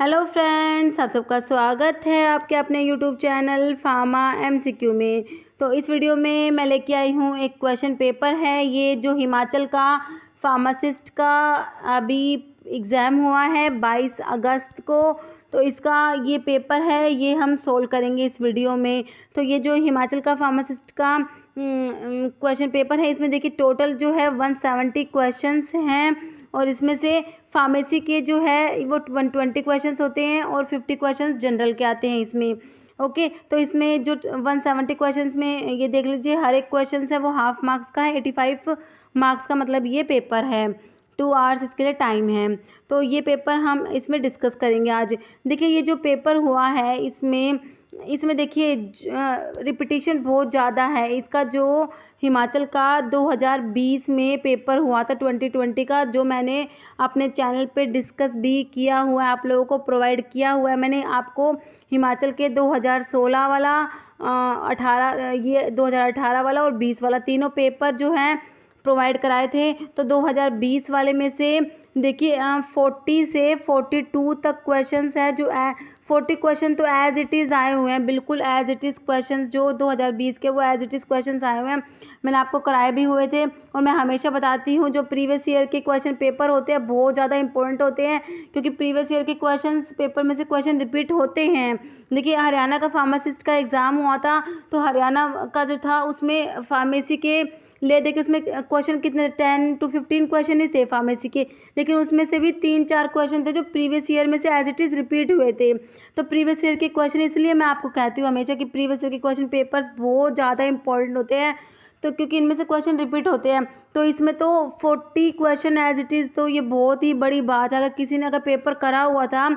Hello friends, आप सबका स्वागत है आपके अपने यूट्यूब चैनल फार्मा एमसीक्यू में। तो इस वीडियो में मैं लेके आई हूँ एक क्वेश्चन पेपर है। ये जो हिमाचल का फार्मासिस्ट का अभी एग्ज़ाम हुआ है 22 अगस्त को, तो इसका ये पेपर है, ये हम सोल्व करेंगे इस वीडियो में। तो ये जो हिमाचल का फार्मासिस्ट का क्वेश्चन पेपर है, इसमें देखिए टोटल जो है 170 क्वेश्चंस हैं और इसमें से फार्मेसी के जो है वो 120 क्वेश्चंस होते हैं और 50 क्वेश्चंस जनरल के आते हैं इसमें। ओके, तो इसमें जो 170 क्वेश्चंस में ये देख लीजिए, हर एक क्वेश्चन है वो हाफ मार्क्स का है, 85 मार्क्स का मतलब ये पेपर है। 2 आवर्स इसके लिए टाइम है। तो ये पेपर हम इसमें डिस्कस करेंगे आज। देखिए ये जो पेपर हुआ है इसमें देखिए रिपीटिशन बहुत ज़्यादा है। इसका जो हिमाचल का 2020 में पेपर हुआ था 2020 का, जो मैंने अपने चैनल पे डिस्कस भी किया हुआ है, आप लोगों को प्रोवाइड किया हुआ है। मैंने आपको हिमाचल के 2016 वाला 2018 वाला और 20 वाला तीनों पेपर जो हैं प्रोवाइड कराए थे। तो 2020 वाले में से देखिए 40 से 42 तक क्वेश्चंस है जो 40 क्वेश्चन तो एज इट इज़ आए हुए हैं, बिल्कुल एज इट इज़ क्वेश्चंस जो 2020 के वो एज इट इज़ क्वेश्चंस आए हुए हैं। मैंने आपको कराए भी हुए थे और मैं हमेशा बताती हूँ जो प्रीवियस ईयर के क्वेश्चन पेपर होते हैं बहुत ज़्यादा इंपॉर्टेंट होते हैं, क्योंकि प्रीवियस ईयर के क्वेश्चन पेपर में से क्वेश्चन रिपीट होते हैं। देखिए हरियाणा का फार्मासिस्ट का एग्ज़ाम हुआ था, तो हरियाणा का जो था उसमें फार्मेसी के ले देखिए उसमें क्वेश्चन कितने 10 to 15 क्वेश्चन ही थे फार्मेसी के, लेकिन उसमें से भी 3-4 क्वेश्चन थे जो प्रीवियस ईयर में से एज इट इज़ रिपीट हुए थे। तो प्रीवियस ईयर के क्वेश्चन, इसलिए मैं आपको कहती हूँ हमेशा कि प्रीवियस ईयर के क्वेश्चन पेपर्स बहुत ज़्यादा इंपॉर्टेंट होते हैं, तो क्योंकि इनमें से क्वेश्चन रिपीट होते हैं। तो इसमें तो 40 क्वेश्चन एज इट इज़, तो ये बहुत ही बड़ी बात है। अगर किसी ने अगर पेपर करा हुआ था,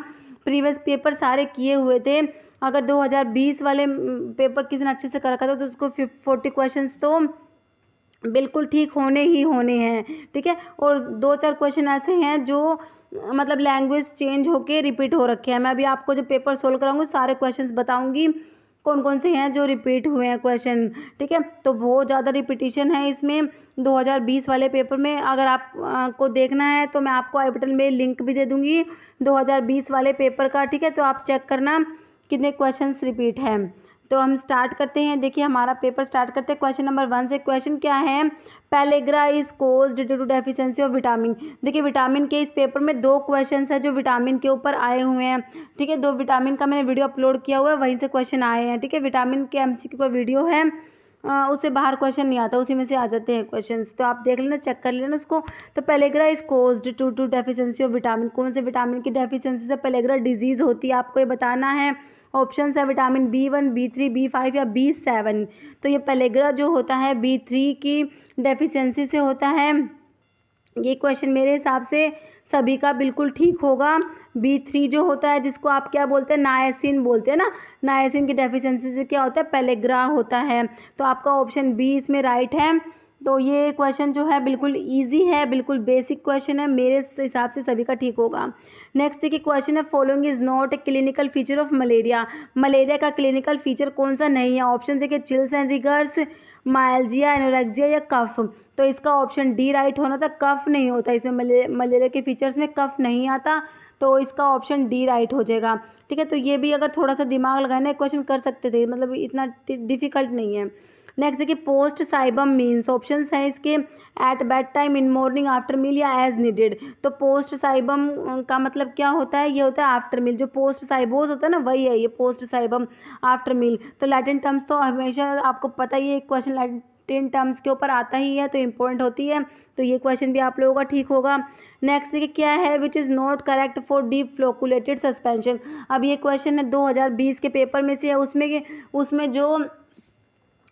प्रीवियस पेपर सारे किए हुए थे, अगर 2020 वाले पेपर किसी ने अच्छे से करा था तो उसको 40 क्वेश्चन तो बिल्कुल ठीक होने ही होने हैं, ठीक है। और 2-4 क्वेश्चन ऐसे हैं जो मतलब लैंग्वेज चेंज होके रिपीट हो रखे हैं। मैं अभी आपको जो पेपर सोल्व कराऊंगी सारे क्वेश्चंस बताऊंगी कौन कौन से हैं जो रिपीट हुए हैं क्वेश्चन, ठीक है। तो बहुत ज़्यादा रिपीटिशन है इसमें 2020 वाले पेपर में। अगर आप को देखना है तो मैं आपको आई बटन में लिंक भी दे दूँगी 2020 वाले पेपर का, ठीक है। तो आप चेक करना कितने क्वेश्चन रिपीट हैं। तो हम स्टार्ट करते हैं। देखिए हमारा पेपर स्टार्ट करते हैं क्वेश्चन नंबर 1 से। क्वेश्चन क्या है, pellagra is caused due to deficiency of vitamin. देखिए विटामिन के इस पेपर में 2 क्वेश्चन है जो विटामिन के ऊपर आए हुए हैं, ठीक है। 2 विटामिन का मैंने वीडियो अपलोड किया हुआ है, वहीं से क्वेश्चन आए हैं, ठीक है। विटामिन के एमसीक्यू का वीडियो है, उससे बाहर क्वेश्चन नहीं आता, उसी में से आ जाते हैं क्वेश्चंस। तो आप देख लेना, चेक कर लेना उसको। तो pellagra is caused due to deficiency of vitamin, कौन से विटामिन की डेफिशिएंसी से पेलेग्रा डिजीज होती है आपको ये बताना है। ऑप्शन है विटामिन B1, B3, B5 या B7। तो ये पेलेग्रा जो होता है B3 की डेफिशिएंसी से होता है। ये क्वेश्चन मेरे हिसाब से सभी का बिल्कुल ठीक होगा। B3 जो होता है, जिसको आप क्या बोलते हैं, नायसिन बोलते हैं ना, नायसिन की डेफिशिएंसी से क्या होता है, पेलेग्रा होता है। तो आपका ऑप्शन बी इसमें राइट है। तो ये क्वेश्चन जो है बिल्कुल इजी है, बिल्कुल बेसिक क्वेश्चन है, मेरे हिसाब से सभी का ठीक होगा। नेक्स्ट देखिए क्वेश्चन है, following is not a clinical feature of malaria. Malaria का क्लिनिकल फीचर कौन सा नहीं है। ऑप्शन देखिए चिल्स एंड रिगर्स, माइल्जिया, एनोरेक्सिया या कफ। तो इसका ऑप्शन डी राइट होना था, कफ नहीं होता इसमें, मलेरिया के फीचर्स में कफ नहीं आता, तो इसका ऑप्शन डी राइट हो जाएगा, ठीक है। तो ये भी अगर थोड़ा सा दिमाग लगाना क्वेश्चन कर सकते थे, मतलब इतना डिफिकल्ट नहीं है। नेक्स्ट देखिए पोस्ट साइबम मीन्स, ऑप्शन है इसके at bed time, in morning, after meal या एज नीडेड। तो पोस्ट साइबम का मतलब क्या होता है, ये होता है आफ्टर मील। जो पोस्ट साइबोस होता है ना, वही है ये पोस्ट साइबम आफ्टर मील। तो लैटिन टर्म्स तो हमेशा आपको पता ही है, क्वेश्चन लैटिन टर्म्स के ऊपर आता ही है, तो इम्पोर्टेंट होती है। तो ये क्वेश्चन भी आप लोगों का ठीक होगा। नेक्स्ट देखिए क्या है, which is not correct for deep flocculated suspension. अब ये क्वेश्चन है 2020 के पेपर में से है, उसमें जो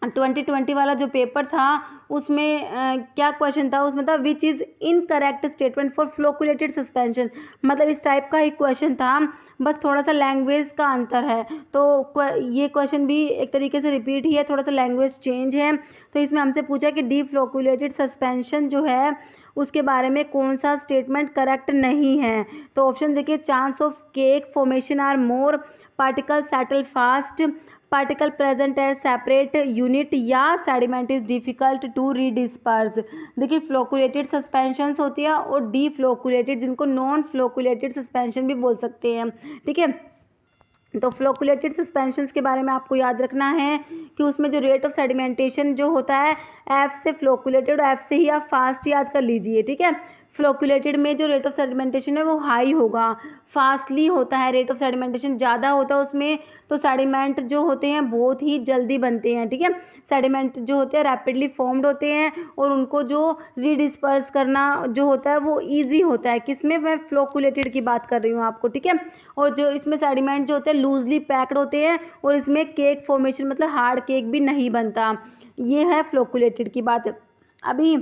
2020 वाला जो पेपर था उसमें क्या क्वेश्चन था, उसमें था which is incorrect statement for flocculated suspension. मतलब इस टाइप का ही क्वेश्चन था, बस थोड़ा सा लैंग्वेज का अंतर है। तो ये क्वेश्चन भी एक तरीके से रिपीट ही है, थोड़ा सा लैंग्वेज चेंज है। तो इसमें हमसे पूछा कि डी फ्लोकुलेटेड सस्पेंशन जो है उसके बारे में कौन सा स्टेटमेंट करेक्ट नहीं है। तो ऑप्शन देखिए chance of cake formation are more, particle settle fast, particle present as separate unit या sediment is difficult to redisperse. देखिए फ्लोकुलेटेड सस्पेंशंस होती है और डी फ्लोकुलेटेड, जिनको नॉन फ्लोकुलेटेड सस्पेंशन भी बोल सकते हैं, ठीक है। तो फ्लोकुलेटेड सस्पेंशंस के बारे में आपको याद रखना है कि उसमें जो रेट ऑफ सेडिमेंटेशन जो होता है एफ से फ्लोकुलेटेड, एफ से ही आप फास्ट याद कर लीजिए, ठीक है। फ्लोकुलेटेड में जो रेट ऑफ सेडिमेंटेशन है वो हाई होगा, फास्टली होता है, रेट ऑफ सेडिमेंटेशन ज़्यादा होता है उसमें, तो सेडिमेंट जो होते हैं बहुत ही जल्दी बनते हैं, ठीक है। सेडिमेंट जो होते हैं रैपिडली फॉर्म्ड होते हैं और उनको जो रीडिस्पर्स करना जो होता है वो ईजी होता है। किसमें, मैं फ्लोकुलेटेड की बात कर रही हूँ आपको, ठीक है। और जो इसमें सेडिमेंट जो होते हैं लूजली पैक्ड होते हैं और इसमें केक फॉर्मेशन मतलब हार्ड केक भी नहीं बनता। ये है फ्लोकुलेटेड की बात। अभी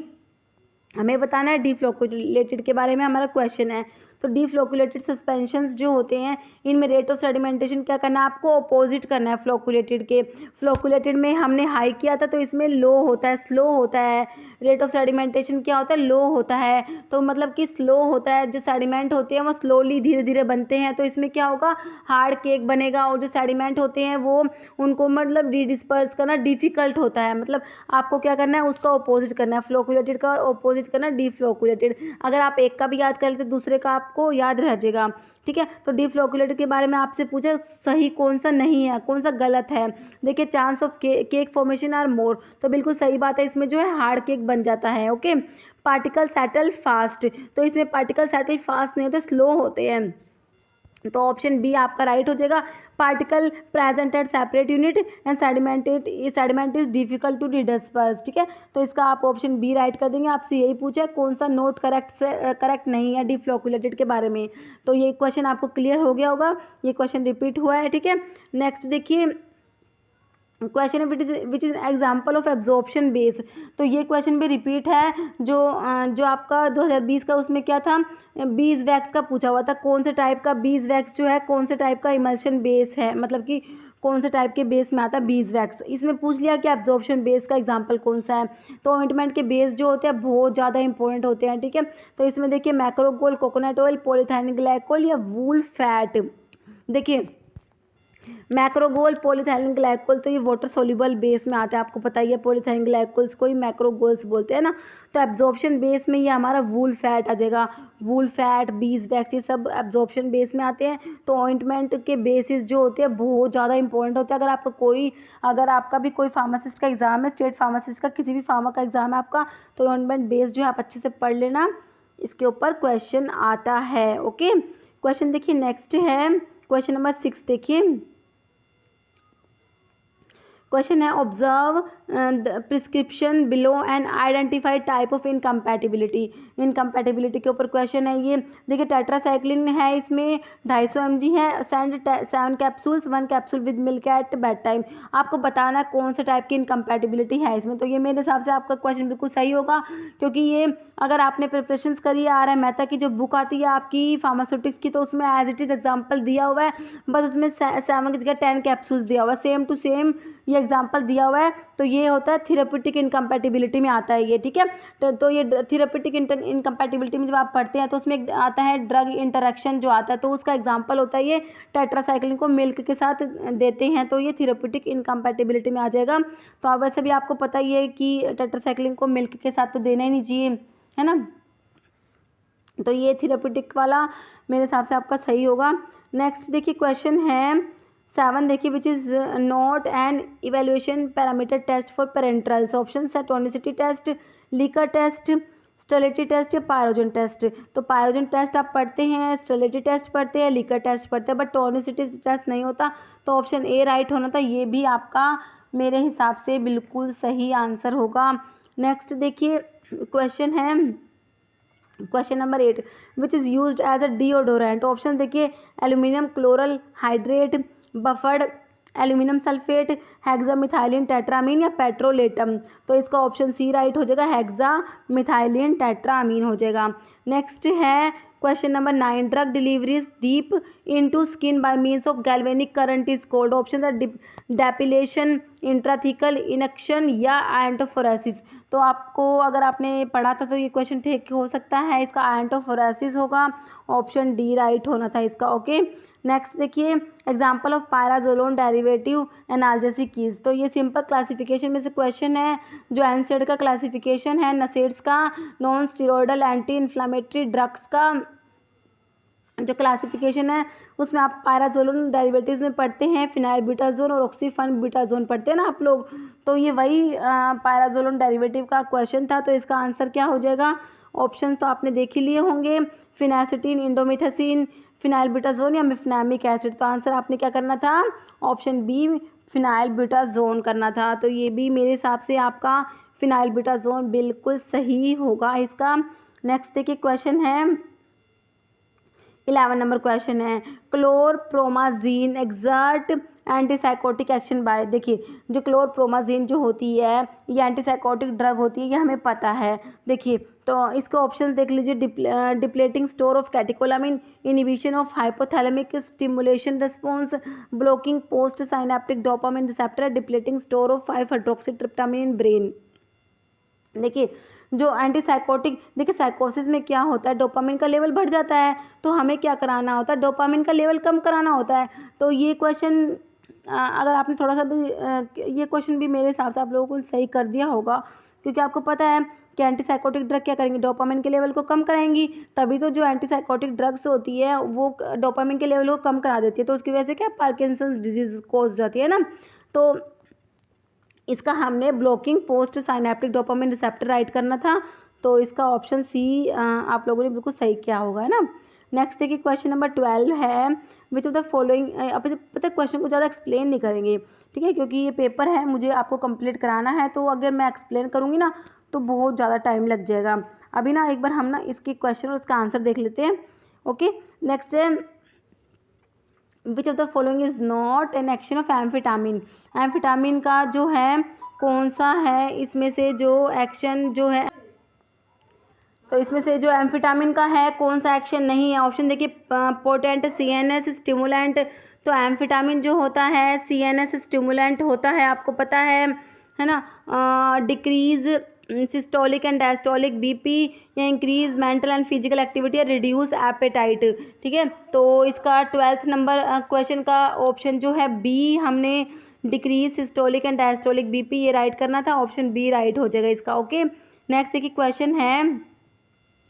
हमें बताना है डीफ्लोकुलेटेड के बारे में, हमारा क्वेश्चन है। तो डीफ्लोकुलेटेड सस्पेंशंस जो होते हैं इनमें रेट ऑफ सेडिमेंटेशन क्या करना है आपको, अपोजिट करना है फ्लोकुलेटेड के। फ्लोकुलेटेड में हमने हाई किया था तो इसमें लो होता है, स्लो होता है। रेट ऑफ सेडिमेंटेशन क्या होता है, लो होता है। तो मतलब कि स्लो होता है, जो सेडिमेंट होते हैं वो स्लोली धीरे धीरे बनते हैं, तो इसमें क्या होगा, हार्ड केक बनेगा। और जो सेडिमेंट होते हैं वो उनको मतलब डिस्पर्स करना डिफिकल्ट होता है। मतलब आपको क्या करना है, उसका अपोजिट करना है, फ्लोकुलेटेड का अपोजिट करना डीफ्लोकुलेटेड। अगर आप एक का भी याद कर लेते दूसरे का आपको याद रह जाएगा, ठीक है। तो डीफ्लोकुलेटेड के बारे में आपसे पूछा सही कौन सा नहीं है, कौन सा गलत है। देखिए chance of cake formation are more, तो बिल्कुल सही बात है, इसमें जो है हार्ड केक बन जाता है, ओके। पार्टिकल सेटल फास्ट, तो इसमें पार्टिकल सेटल फास्ट नहीं होते, स्लो होते हैं, तो ऑप्शन बी आपका राइट हो जाएगा। Particle present at separate unit and sediment is difficult to disperse, ठीक है। तो इसका आप ऑप्शन बी राइट कर देंगे। आपसे यही पूछा है कौन सा नोट करेक्ट नहीं है डीफ्लोकुलेटेड के बारे में। तो ये क्वेश्चन आपको क्लियर हो गया होगा, ये क्वेश्चन रिपीट हुआ है, ठीक है। नेक्स्ट देखिए question which is example of absorption base. तो ये क्वेश्चन भी रिपीट है, जो आपका 2020 का उसमें क्या था, बीज वैक्स का पूछा हुआ था। कौन से टाइप का बीज वैक्स जो है, कौन से टाइप का इमल्शन बेस है, मतलब कि कौन से टाइप के बेस में आता है बीज वैक्स। इसमें पूछ लिया कि एब्जॉर्प्शन बेस का एग्जांपल कौन सा है। तो ऑइंटमेंट के बेस जो होते हैं बहुत ज़्यादा इंपॉर्टेंट होते हैं, ठीक है। तो इसमें देखिए macrogol, coconut oil, polyethylene glycol या वूल फैट। देखिए मैक्रोगोल, पॉलीथाइलिन ग्लाइकोल, तो ये वाटर सोल्यूबल बेस में आता है, आपको पता ही है। पॉलीथाइलिन ग्लाइकोल्स को ही मैक्रोगोल्स बोलते हैं ना। तो एब्जॉर्प्शन बेस में ये हमारा वूल फैट आ जाएगा। वूल फैट, बीज वैक्स, ये सब एब्जॉर्प्शन बेस में आते हैं। तो ऑइंटमेंट के बेसिस जो होते हैं बहुत ज़्यादा इंपॉर्टेंट होते हैं। अगर आपका भी कोई फार्मासिस्ट का एग्जाम है, स्टेट फार्मासिस्ट का, किसी भी फार्मा का एग्जाम है आपका, तो ऑइंटमेंट बेस जो है आप अच्छे से पढ़ लेना, इसके ऊपर क्वेश्चन आता है, ओके। क्वेश्चन देखिए नेक्स्ट है क्वेश्चन नंबर 6। देखिए क्वेश्चन है observe prescription below and identify type of incompatibility. Incompatibility के ऊपर क्वेश्चन है ये। देखिए टेट्रासाइक्लिन है, इसमें 250 mg है, send 7 capsules, 1 capsule with milk eight bed time. आपको बताना कौन से टाइप की इनकम्पैटिबिलिटी है इसमें। तो ये मेरे हिसाब से आपका क्वेश्चन बिल्कुल सही होगा, क्योंकि ये अगर आपने प्रिपरेशन करी है आर एम मेहता की जो बुक आती है आपकी फार्मास्यूटिक्स की, तो उसमें एज इट इज़ एग्जाम्पल दिया हुआ है, बस उसमें 7 की जगह 10 कैप्सूल्स दिया हुआ है, सेम टू सेम ये एग्जाम्पल दिया हुआ है। तो ये होता है थेरेप्यूटिक इनकम्पैटिबिलिटी में आता है ये, ठीक है। तो ये थेरेप्यूटिक इनकम्पैटिबिलिटी में जब आप पढ़ते हैं तो उसमें आता है ड्रग इंटरेक्शन जो आता है, तो उसका एग्जाम्पल होता है ये टेट्रासाइक्लिन को मिल्क के साथ देते हैं, तो ये थेरेप्यूटिक इनकम्पैटिबिलिटी में आ जाएगा। तो अब वैसे भी आपको पता ही है कि टेट्रासाइक्लिन को मिल्क के साथ तो देना ही नहीं चाहिए, है ना। तो ये थेरेप्यूटिक वाला मेरे हिसाब से आपका सही होगा। नेक्स्ट देखिए क्वेश्चन है 7, देखिए which is not an evaluation parameter test for parenterals. Option है tonicity test, leaker test, sterility test या पायरोजन टेस्ट। तो पायरोजन टेस्ट आप पढ़ते हैं, स्टेरिलिटी टेस्ट पढ़ते हैं, लीकर टेस्ट पढ़ते हैं, बट टोनिसिटी टेस्ट नहीं होता। तो ऑप्शन ए राइट होना था, ये भी आपका मेरे हिसाब से बिल्कुल सही आंसर होगा। नेक्स्ट देखिए क्वेश्चन है question number 8, which is used as a deodorant. Option देखिए aluminium chloral hydrate, buffered aluminium sulphate, hexamethylene tetramine या पेट्रोलेटम। तो इसका ऑप्शन सी राइट हो जाएगा, हेक्सामिथाइलिन टेट्रामीन हो जाएगा। नेक्स्ट है question number 9, drug deliveries deep into skin bye means of galvanic current is cold. Option है डेपिलेशन, इंट्राथिकल इनक्शन या एंटोफोरेसिस। तो आपको अगर आपने पढ़ा था तो ये क्वेश्चन ठीक हो सकता है, इसका एंटोफोरेसिस होगा, ऑप्शन डी राइट होना था इसका, ओके। नेक्स्ट देखिए example of pyrazolone derivative analgesic कीज। तो ये सिंपल क्लासिफिकेशन में से क्वेश्चन है, जो एनसेड का क्लासिफिकेशन है, नसेड्स का non steroidal anti inflammatory drugs का जो क्लासिफिकेशन है उसमें आप पायराजोलोन डेरिवेटिव्स में पढ़ते हैं फिनाइलब्यूटाजोन और ऑक्सीफेनब्यूटाजोन पढ़ते हैं ना आप लोग। तो ये वही पायराजोलोन डेरिवेटिव का क्वेश्चन था। तो इसका आंसर क्या हो जाएगा? ऑप्शन तो आपने देख ही लिए होंगे, फिनासिटीन, इंडोमिथासिन, फिनाइलब्यूटाजोन या मिफनामिक एसिड। तो आंसर आपने क्या करना था? ऑप्शन बी फिनाइलब्यूटाजोन करना था। तो ये भी मेरे हिसाब से आपका फिनाइलब्यूटाजोन बिल्कुल सही होगा इसका। नेक्स्ट देखिए क्वेश्चन है 11 नंबर क्वेश्चन है chlorpromazine exert antipsychotic action by. देखिए जो क्लोरप्रोमाजीन जो होती है ये एंटीसाइकोटिक ड्रग होती है, ये हमें पता है। देखिए तो इसके ऑप्शंस देख लीजिए, depleting store of catecholamine, inhibition of hypothalamic stimulation response, blocking post synaptic dopamine receptor, depleting store of five hydroxytryptamine in brain. देखिए जो एंटीसाइकोटिक, देखिए साइकोसिस में क्या होता है, डोपामिन का लेवल बढ़ जाता है, तो हमें क्या कराना होता है? डोपामिन का लेवल कम कराना होता है। तो ये क्वेश्चन अगर आपने थोड़ा सा भी ये क्वेश्चन भी मेरे हिसाब से आप लोगों को सही कर दिया होगा, क्योंकि आपको पता है कि एंटीसाइकोटिक ड्रग क्या करेंगी? डोपामिन के लेवल को कम कराएंगी। तभी तो जो एंटीसाइकोटिक ड्रग्स होती है वो डोपामिन के लेवल को कम करा देती है, तो उसकी वजह से क्या पार्किंसंस डिजीज कोज जाती है ना। तो इसका हमने blocking post synaptic dopamine receptor right करना था। तो इसका ऑप्शन सी आप लोगों ने बिल्कुल सही किया होगा, है ना। नेक्स्ट देखिए क्वेश्चन नंबर 12 है विच ऑफ द फॉलोइंग। अब पता है क्वेश्चन को ज़्यादा एक्सप्लेन नहीं करेंगे, ठीक है, क्योंकि ये पेपर है, मुझे आपको कंप्लीट कराना है। तो अगर मैं एक्सप्लेन करूँगी ना तो बहुत ज़्यादा टाइम लग जाएगा। अभी ना एक बार हम ना इसके क्वेश्चन और उसका आंसर देख लेते हैं। ओके नेक्स्ट है विच of the following is not an action of amphetamine. Amphetamine का जो है कौन सा है इसमें से जो एक्शन जो है, तो इसमें से जो एम्फेटामिन का है कौन सा एक्शन नहीं है? ऑप्शन देखिए पोटेंट सीएनएस स्टिमुलेंट। तो एम्फेटामिन जो होता है सीएनएस स्टिमुलेंट होता है, आपको पता है ना। Decrease systolic and diastolic BP या increase mental and physical activity या रिड्यूस एपेटाइट, ठीक है। तो इसका 12th नंबर क्वेश्चन का ऑप्शन जो है बी, हमने decrease systolic and diastolic BP ये राइट करना था। ऑप्शन बी राइट हो जाएगा इसका। ओके नेक्स्ट देखिए क्वेश्चन है,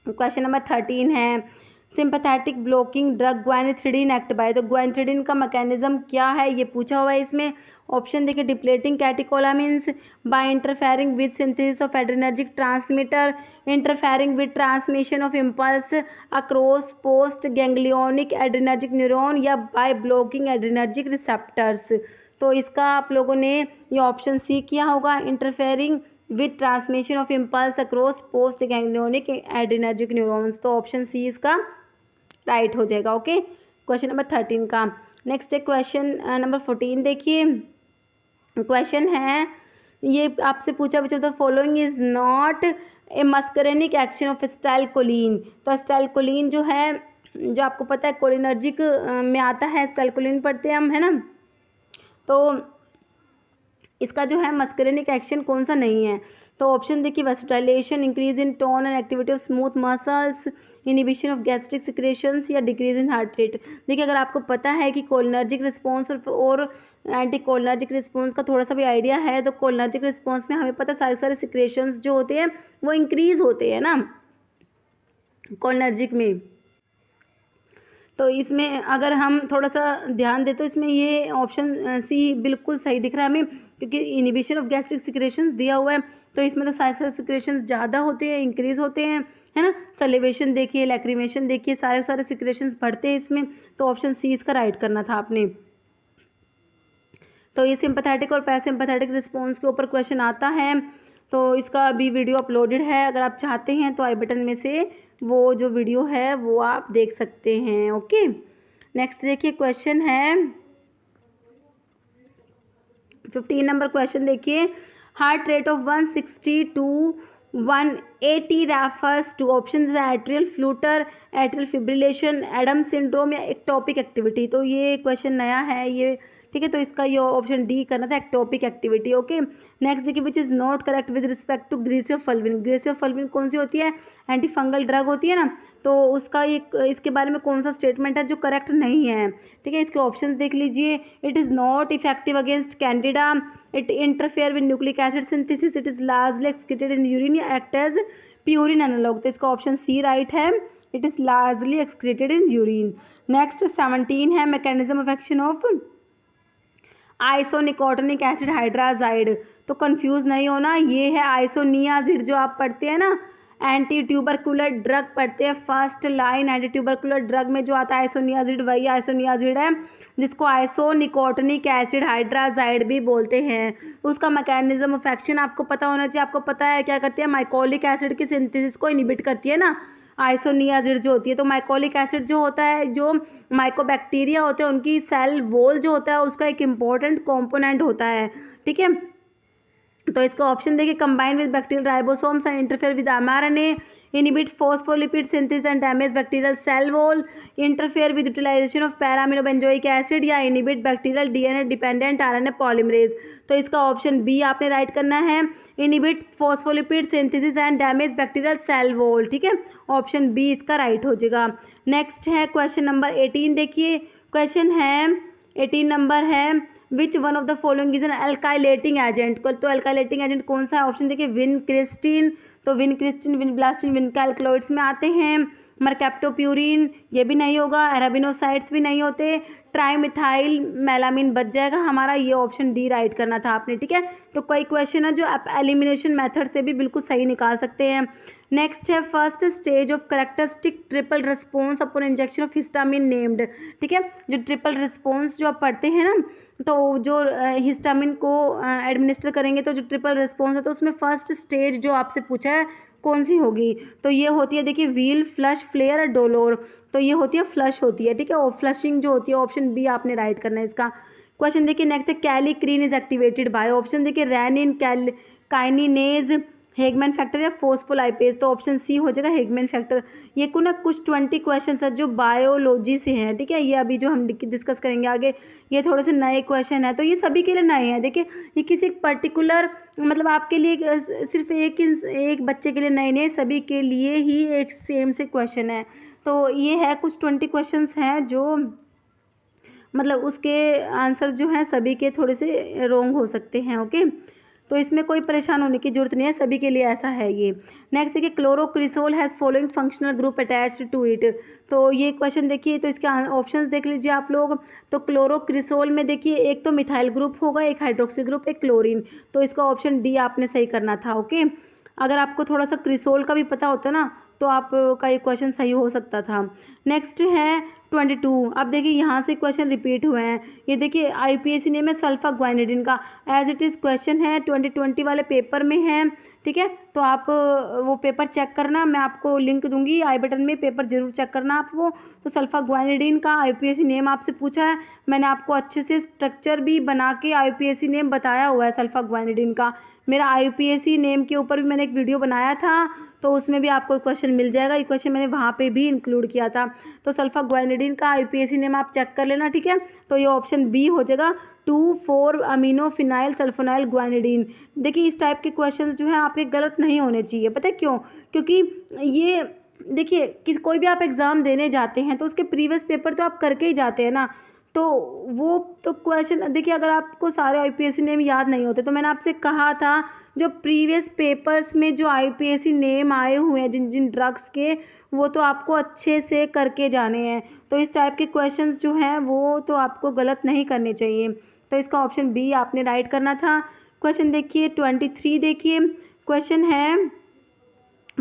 क्वेश्चन नंबर 13 है sympathetic blocking drug guanethidine act by. तो ग्वानिथिडीन का मैकेनिज्म क्या है ये पूछा हुआ है इसमें। ऑप्शन देखिए depleting catecholamines by interfering with synthesis of adrenergic transmitter, interfering with transmission of impulse across post ganglionic adrenergic neuron, या बाय ब्लॉकिंग एड्रेनर्जिक रिसेप्टर्स। तो इसका आप लोगों ने ये ऑप्शन सी किया होगा, interfering with transmission of impulse across post ganglionic adrenergic neurons. तो ऑप्शन सी इसका राइट हो जाएगा। ओके क्वेश्चन नंबर 13 का। नेक्स्ट है क्वेश्चन नंबर 14। देखिए क्वेश्चन है ये आपसे पूछा which of the following is not a muscarinic action of acetylcholine. तो स्टाइलकोलिन जो है, जो आपको पता है कोलिनर्जिक में आता है, स्टाइलकोलिन पढ़ते हैं हम, है ना। तो इसका जो है मस्करेनिक एक्शन कौन सा नहीं है? तो ऑप्शन देखिए vasodilation, increase in tone and activity of smooth muscles, inhibition of gastric secretions या डिक्रीज इन हार्ट रेट। देखिए अगर आपको पता है कि कोलिनर्जिक रिस्पॉन्स और एंटी कोलिनर्जिक रिस्पॉन्स का थोड़ा सा भी आइडिया है, तो कोलिनर्जिक रिस्पॉन्स में हमें पता है सारे सिक्रेशंस जो होते हैं वो इंक्रीज होते हैं ना कोलिनर्जिक में। तो इसमें अगर हम थोड़ा सा ध्यान दें तो इसमें ये ऑप्शन सी बिल्कुल सही दिख रहा है हमें, क्योंकि इनिबिशन ऑफ गैस्ट्रिक सिक्रेशंस दिया हुआ है। तो इसमें तो सारे सिक्रेशंस ज़्यादा होते हैं, इंक्रीज होते हैं, है ना। सलिवेशन देखिए, लैक्रिमेशन देखिए, सारे सिक्रेशंस बढ़ते हैं इसमें। तो ऑप्शन सी इसका राइट करना था आपने। तो ये सिंपैथेटिक और पैरासिम्पैथेटिक रिस्पॉन्स के ऊपर क्वेश्चन आता है। तो इसका भी वीडियो अपलोडेड है, अगर आप चाहते हैं तो आई बटन में से वो जो वीडियो है वो आप देख सकते हैं। ओके नेक्स्ट देखिए क्वेश्चन है 15 नंबर क्वेश्चन। देखिए heart rate of 160 to 180 refers to option atrial flutter, atrial fibrillation, Adam syndrome या एक्टोपिक एक्टिविटी। तो ये क्वेश्चन नया है ये, ठीक है। तो इसका ये ऑप्शन डी करना था, एक्टोपिक एक्टिविटी। ओके नेक्स्ट देखिए which is not correct with respect to griseofulvin. Griseofulvin कौन सी होती है? एंटी फंगल ड्रग होती है ना। तो उसका एक इसके बारे में कौन सा स्टेटमेंट है जो करेक्ट नहीं है, ठीक है। इसके ऑप्शंस देख लीजिए। It is not effective against candida, it interfere with nucleic acid synthesis, it is largely excreted in urine, act as purine analog. तो इसका ऑप्शन सी राइट है, it is largely excreted in urine. Next 17 है mechanism of action of isonicotinic acid hydrazide. तो confuse नहीं होना, ये है isoniazid जो आप पढ़ते हैं ना, एंटी ट्यूबरकुलर ड्रग पढ़ते हैं, first line anti tubercular drug में जो आता है आइसोनियाजिड, वही आइसोनियाजिड है जिसको आइसोनिकोटिनिक एसिड हाइड्राजाइड भी बोलते हैं। उसका मैकेनिज्म ऑफ एक्शन आपको पता होना चाहिए। आपको पता है क्या करती है, माइकोलिक एसिड की सिंथेसिस को इनहिबिट करती है ना आइसोनियाजिड जो होती है। तो माइकोलिक एसिड जो होता है, जो माइकोबैक्टीरिया होते हैं उनकी सेल वॉल जो होता है उसका एक इम्पॉर्टेंट कॉम्पोनेंट होता है, ठीक है। तो इसका ऑप्शन देखिए, combine with bacterial ribosomes and interfere with mRNA, inhibit phospholipid synthesis and damage bacterial cell wall, interfere with utilisation of paraaminobenzoic acid, या inhibit bacterial DNA dependent RNA polymerase. तो इसका ऑप्शन बी आपने right करना है, inhibit phospholipid synthesis and damage bacterial cell wall, ठीक है। Option B इसका right हो जाएगा। नेक्स्ट है क्वेश्चन नंबर 18। देखिए क्वेश्चन है 18 नंबर है, विच one of the following is an alkylating agent. तो अल्काइलेटिंग एजेंट कौन सा है, ऑप्शन देखिए विनक्रिस्टिन, तो विनक्रिस्टिन, विनब्लास्टिन, विनका अल्कलॉइड्स में आते हैं। मरकैप्टोप्यूरिन ये भी नहीं होगा, अरेबिनोसाइड्स भी नहीं होते, ट्राईमिथाइल मेलामिन बच जाएगा हमारा, ये ऑप्शन डी राइट करना था आपने, ठीक है। तो कई क्वेश्चन है जो आप एलिमिनेशन मेथड से भी बिल्कुल सही निकाल सकते हैं। नेक्स्ट है first stage of characteristic triple response upon injection of histamine named, ठीक है। जो ट्रिपल रिस्पॉन्स जो आप पढ़ते हैं ना, तो जो हिस्टामिन को एडमिनिस्टर करेंगे तो जो ट्रिपल रिस्पॉन्स है तो उसमें फर्स्ट स्टेज जो आपसे पूछा है कौन सी होगी, तो ये होती है देखिए व्हील, फ्लश, फ्लेयर और डोलोर। तो ये होती है फ्लश होती है, ठीक है। और फ्लशिंग जो होती है ऑप्शन बी आपने राइट करना है इसका। क्वेश्चन देखिए नेक्स्ट है, कैलिक्रीन इज एक्टिवेटेड बाय, ऑप्शन देखिए रैनिन, काइनिनेज, हेगमैन फैक्टर या फोस्फोलाइपेज। तो ऑप्शन सी हो जाएगा हेगमैन फैक्टर। ये को ना कुछ 20 क्वेश्चन है जो बायोलॉजी से हैं, ठीक है। ये अभी जो हम डिस्कस करेंगे आगे, ये थोड़े से नए क्वेश्चन है, तो ये सभी के लिए नए हैं। देखिए ये किसी पर्टिकुलर मतलब आपके लिए सिर्फ एक बच्चे के लिए नए नहीं, सभी के लिए ही एक सेम से क्वेश्चन है। तो ये है कुछ 20 क्वेश्चन हैं जो मतलब उसके आंसर जो हैं सभी के थोड़े से रॉन्ग हो सकते हैं, ओके। तो इसमें कोई परेशान होने की जरूरत नहीं है, सभी के लिए ऐसा है ये। नेक्स्ट देखिए, chlorocresol has following functional group attached to it. तो ये क्वेश्चन देखिए, तो इसके ऑप्शंस देख लीजिए आप लोग। तो क्लोरोक्रिसोल में देखिए एक तो मिथाइल ग्रुप होगा, एक हाइड्रोक्सी ग्रुप, एक क्लोरीन। तो इसका ऑप्शन डी आपने सही करना था, ओके। अगर आपको थोड़ा सा क्रिसोल का भी पता होता ना तो आपका ये क्वेश्चन सही हो सकता था। नेक्स्ट है 22। अब देखिए यहाँ से क्वेश्चन रिपीट हुए हैं। ये देखिए आईपीएससी नेम है सल्फा ग्वाइनिडिन का, एज इट इज़ क्वेश्चन है 2020 वाले पेपर में है, ठीक है। तो आप वो पेपर चेक करना, मैं आपको लिंक दूंगी आई बटन में, पेपर जरूर चेक करना आप वो। तो सल्फा ग्वाइनिडिन का आईपीएससी नेम आपसे पूछा है, मैंने आपको अच्छे से स्ट्रक्चर भी बना के आईपीएससी नेम बताया हुआ है सल्फा ग्वाइनिडिन का। मेरा आईपीएससी नेम के ऊपर भी मैंने एक वीडियो बनाया था, तो उसमें भी आपको क्वेश्चन मिल जाएगा। ये क्वेश्चन मैंने वहाँ पे भी इंक्लूड किया था। तो सल्फा ग्वाइनिडिन का आईपीएससी नेम आप चेक कर लेना, ठीक है। तो ये ऑप्शन बी हो जाएगा, 2,4 अमीनो फिनाइल सल्फोनाइल ग्वाइनिडिन। देखिए इस टाइप के क्वेश्चंस जो है आपके गलत नहीं होने चाहिए, पता है क्यों? क्योंकि ये देखिए कि कोई भी आप एग्ज़ाम देने जाते हैं तो उसके प्रीवियस पेपर तो आप करके ही जाते हैं ना, तो वो तो क्वेश्चन देखिए अगर आपको सारे आईपीएससी नेम याद नहीं होते, तो मैंने आपसे कहा था जो प्रीवियस पेपर्स में जो आईपीएससी नेम आए हुए हैं जिन जिन ड्रग्स के, वो तो आपको अच्छे से करके जाने हैं। तो इस टाइप के क्वेश्चंस जो हैं वो तो आपको गलत नहीं करने चाहिए। तो इसका ऑप्शन बी आपने राइट करना था। क्वेश्चन देखिए 23 देखिए, क्वेश्चन है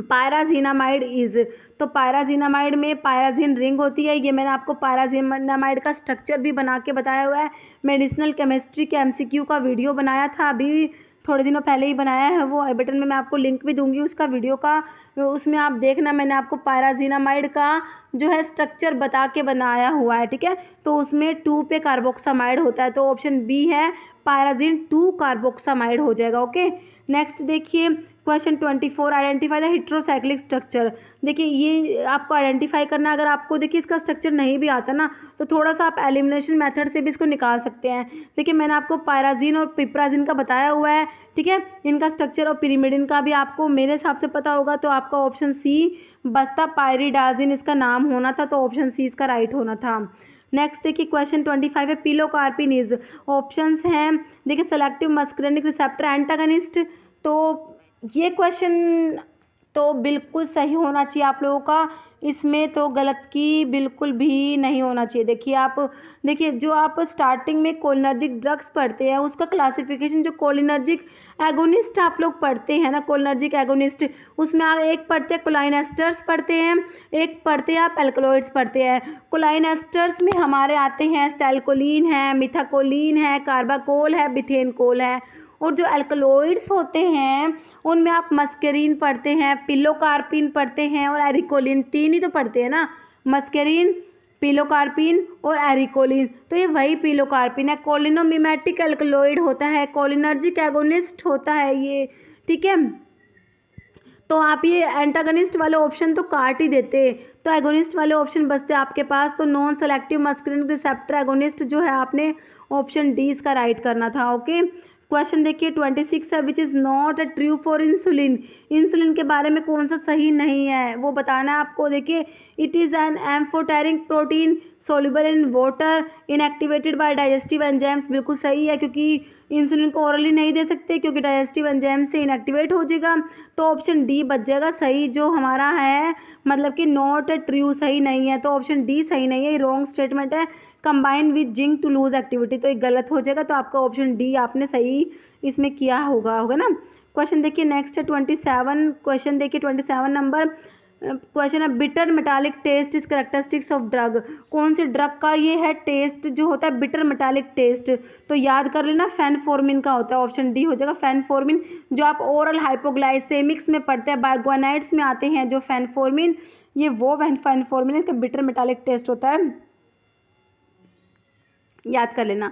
पायराजीनामाइड इज़। तो पायराजीनामाइड में पायराजीन रिंग होती है, ये मैंने आपको पायराजीनामाइड का स्ट्रक्चर भी बना के बताया हुआ है। मेडिसिनल केमिस्ट्री के एमसीक्यू का वीडियो बनाया था, अभी थोड़े दिनों पहले ही बनाया है, वो आई बटन में मैं आपको लिंक भी दूंगी उसका वीडियो का, उसमें आप देखना। मैंने आपको पायराजीनामाइड का जो है स्ट्रक्चर बता के बनाया हुआ है, ठीक है। तो उसमें 2 पे कार्बोक्सामाइड होता है, तो ऑप्शन बी है पायराजीन 2 कार्बोक्सामाइड हो जाएगा, ओके। नेक्स्ट देखिए question 24, identify the heterocyclic structure. देखिए ये आपको आइडेंटिफाई करना, अगर आपको देखिए इसका स्ट्रक्चर नहीं भी आता ना तो थोड़ा सा आप एलिमिनेशन मेथड से भी इसको निकाल सकते हैं। देखिए मैंने आपको पायराजीन और पिपराजीन का बताया हुआ है, ठीक है, इनका स्ट्रक्चर, और पिरिमिडिन का भी आपको मेरे हिसाब से पता होगा, तो आपका ऑप्शन सी बस्ता पायरिडाजिन इसका नाम होना था, तो ऑप्शन सी इसका राइट होना था। नेक्स्ट देखिए क्वेश्चन 25 है, पिलोकार्पिन इज, ऑप्शंस हैं देखिए सेलेक्टिव मस्करेनिक रिसेप्टर एंटागनिस्ट, तो ये क्वेश्चन तो बिल्कुल सही होना चाहिए आप लोगों का, इसमें तो गलत की बिल्कुल भी नहीं होना चाहिए। देखिए आप देखिए जो आप स्टार्टिंग में कोलिनर्जिक ड्रग्स पढ़ते हैं उसका क्लासिफिकेशन, जो कोलिनर्जिक एगोनिस्ट आप लोग पढ़ते हैं ना, कोलिनर्जिक एगोनिस्ट, उसमें आप एक पढ़ते हैं कोलाइन एस्टर्स पढ़ते हैं, एक पढ़ते हैं आप एल्कलॉइड्स पढ़ते हैं। कोलाइन एस्टर्स में हमारे आते हैं स्टाइलकोलिन है, मिथाकोलिन है, कार्बाकोल है, बिथेनकोल है, और जो एल्कलॉइड्स होते हैं उनमें आप मस्करीन पढ़ते हैं, पिलोकार्पिन पढ़ते हैं और एरिकोलिन, तीन ही तो पढ़ते हैं ना, मस्करीन, पिलोकार्पिन और एरिकोलिन, तो ये वही पिलोकार्पिन है। कोलिनोमिमेटिक एल्कलॉइड होता है, कोलिनर्जिक एगोनिस्ट होता है ये, ठीक है। तो आप ये एंटागनिस्ट वाले ऑप्शन तो काट ही देते, तो एगोनिस्ट वाले ऑप्शन बचते आपके पास, तो non selective Mascarene receptor agonist जो है आपने ऑप्शन डी इसका राइट करना था। ओके, क्वेश्चन देखिए 26 है, which is not a true for insulin, insulin के बारे में कौन सा सही नहीं है वो बताना है आपको। देखिए it is an amphoteric protein soluble in water inactivated by digestive enzymes, बिल्कुल सही है, क्योंकि इंसुलिन को ओरली नहीं दे सकते क्योंकि डाइजेस्टिव एंजाइम से इनएक्टिवेट हो जाएगा, तो ऑप्शन डी बच जाएगा सही, जो हमारा है मतलब कि नॉट ट्रू सही नहीं है, तो ऑप्शन डी सही नहीं है, ये रॉन्ग स्टेटमेंट है। Combine with zinc to lose activity, तो ये गलत हो जाएगा, तो आपका ऑप्शन डी आपने सही इसमें किया होगा ना। क्वेश्चन देखिए नेक्स्ट है 27, क्वेश्चन देखिए 27 नंबर क्वेश्चन है, bitter metallic taste is characteristics of drug, कौन सी ड्रग का ये है टेस्ट जो होता है बिटर मेटालिक टेस्ट, तो याद कर लेना फेनफोर्मिन का होता है, ऑप्शन डी हो जाएगा फेनफोर्मिन, जो आप ओरल हाइपोग्लाइसेमिक्स में पढ़ते हैं, बायोगुआनाइड्स में आते हैं जो फेनफोर्मिन, ये वो फेनफोर्मिन है, इसका बिटर मेटालिक टेस्ट होता है, याद कर लेना।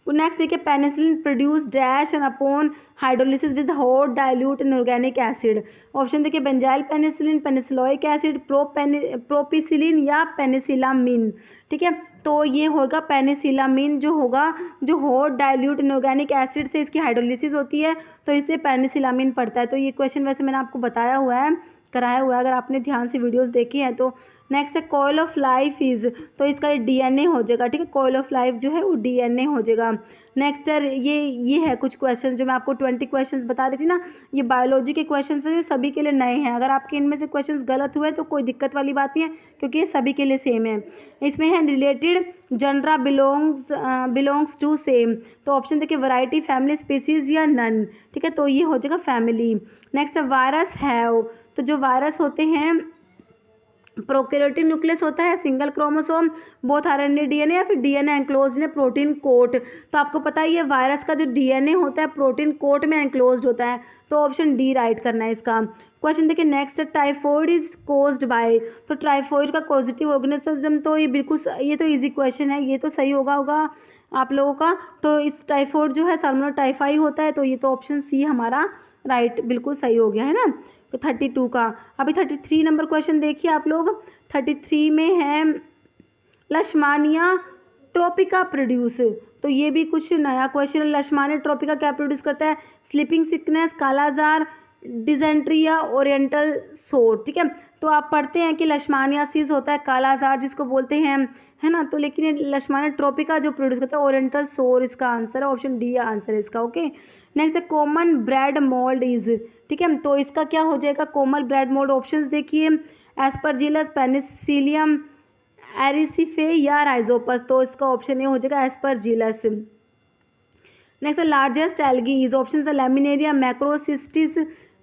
नेक्स्ट देखिए penicillin produce dash and upon hydrolysis with hot dilute inorganic acid, option देखिए बेंजाइल पेनिसिलिन, पेनिसिलोइक एसिड, प्रोपिसिलिन या पेनिसिलामिन, ठीक है, तो ये होगा पेनिसिलामिन जो होगा, जो हॉट डाइल्यूट इनऑर्गेनिक एसिड से इसकी हाइड्रोलिसिस होती है, तो इससे पेनिसिलामिन पड़ता है। तो ये क्वेश्चन वैसे मैंने आपको बताया हुआ है, कराया हुआ है, अगर आपने ध्यान से वीडियोस देखी हैं तो। नेक्स्ट है कॉइल ऑफ लाइफ इज़, तो इसका ये डीएनए हो जाएगा, ठीक है, कॉइल ऑफ लाइफ जो है वो डीएनए हो जाएगा। नेक्स्ट है ये है कुछ क्वेश्चन जो मैं आपको 20 क्वेश्चंस बता रही थी ना, ये बायोलॉजी के क्वेश्चंस हैं जो सभी के लिए नए हैं, अगर आपके इनमें से क्वेश्चंस गलत हुए तो कोई दिक्कत वाली बात नहीं है क्योंकि ये सभी के लिए सेम है। इसमें है related genre belongs to same, तो ऑप्शन देखिए वैरायटी, फैमिली, स्पीसीज या नन, ठीक है, तो ये हो जाएगा फैमिली। नेक्स्ट है वायरस हैव, तो जो वायरस होते हैं प्रोकैरियोटिक न्यूक्लियस होता है, single chromosome, both RNA DNA या फिर डीएनए एंक्लोज्ड इन प्रोटीन कोट, तो आपको पता है ये वायरस का जो डीएनए होता है प्रोटीन कोट में एंक्लोज्ड होता है, तो ऑप्शन डी राइट करना है इसका। क्वेश्चन देखिए next, typhoid is caused bye, तो टाइफॉइड का पॉजिटिव ऑर्गेनिज्म, तो ये बिल्कुल ये तो इजी क्वेश्चन है, ये तो सही होगा आप लोगों का, तो इस टाइफॉइड जो है साल्मोनेला टाइफाई होता है, तो ये तो ऑप्शन सी हमारा राइट बिल्कुल सही हो गया है ना। तो 32 का, अभी 33 नंबर क्वेश्चन देखिए आप लोग, 33 में है लशमानिया ट्रोपिका प्रोड्यूस, तो ये भी कुछ नया क्वेश्चन है। लशमानिया ट्रोपिका क्या प्रोड्यूस करता है, स्लीपिंग सिकनेस, कालाजार, डिजेंट्रिया, ओरिएंटल सोर, ठीक है, तो आप पढ़ते हैं कि लशमानियासिस होता है कालाजार जिसको बोलते हैं, है ना, तो लेकिन ये लशमानिया ट्रोपिका जो प्रोड्यूस करता है ओरिएंटल सोर इसका आंसर है, ऑप्शन डी आंसर है इसका। ओके, नेक्स्ट है कॉमन ब्रेड मोल्ड इज, ठीक है, तो इसका क्या हो जाएगा कॉमन ब्रेड मोल्ड, ऑप्शंस देखिए एस्परजिलस, पेनिसिलियम, एरिसिफे या राइजोपस, तो इसका ऑप्शन ये हो जाएगा एस्परजिलस। नेक्स्ट है लार्जेस्ट एल्गी इज, ऑप्शन है लैमिनेरिया, मैक्रोसिस्टिस,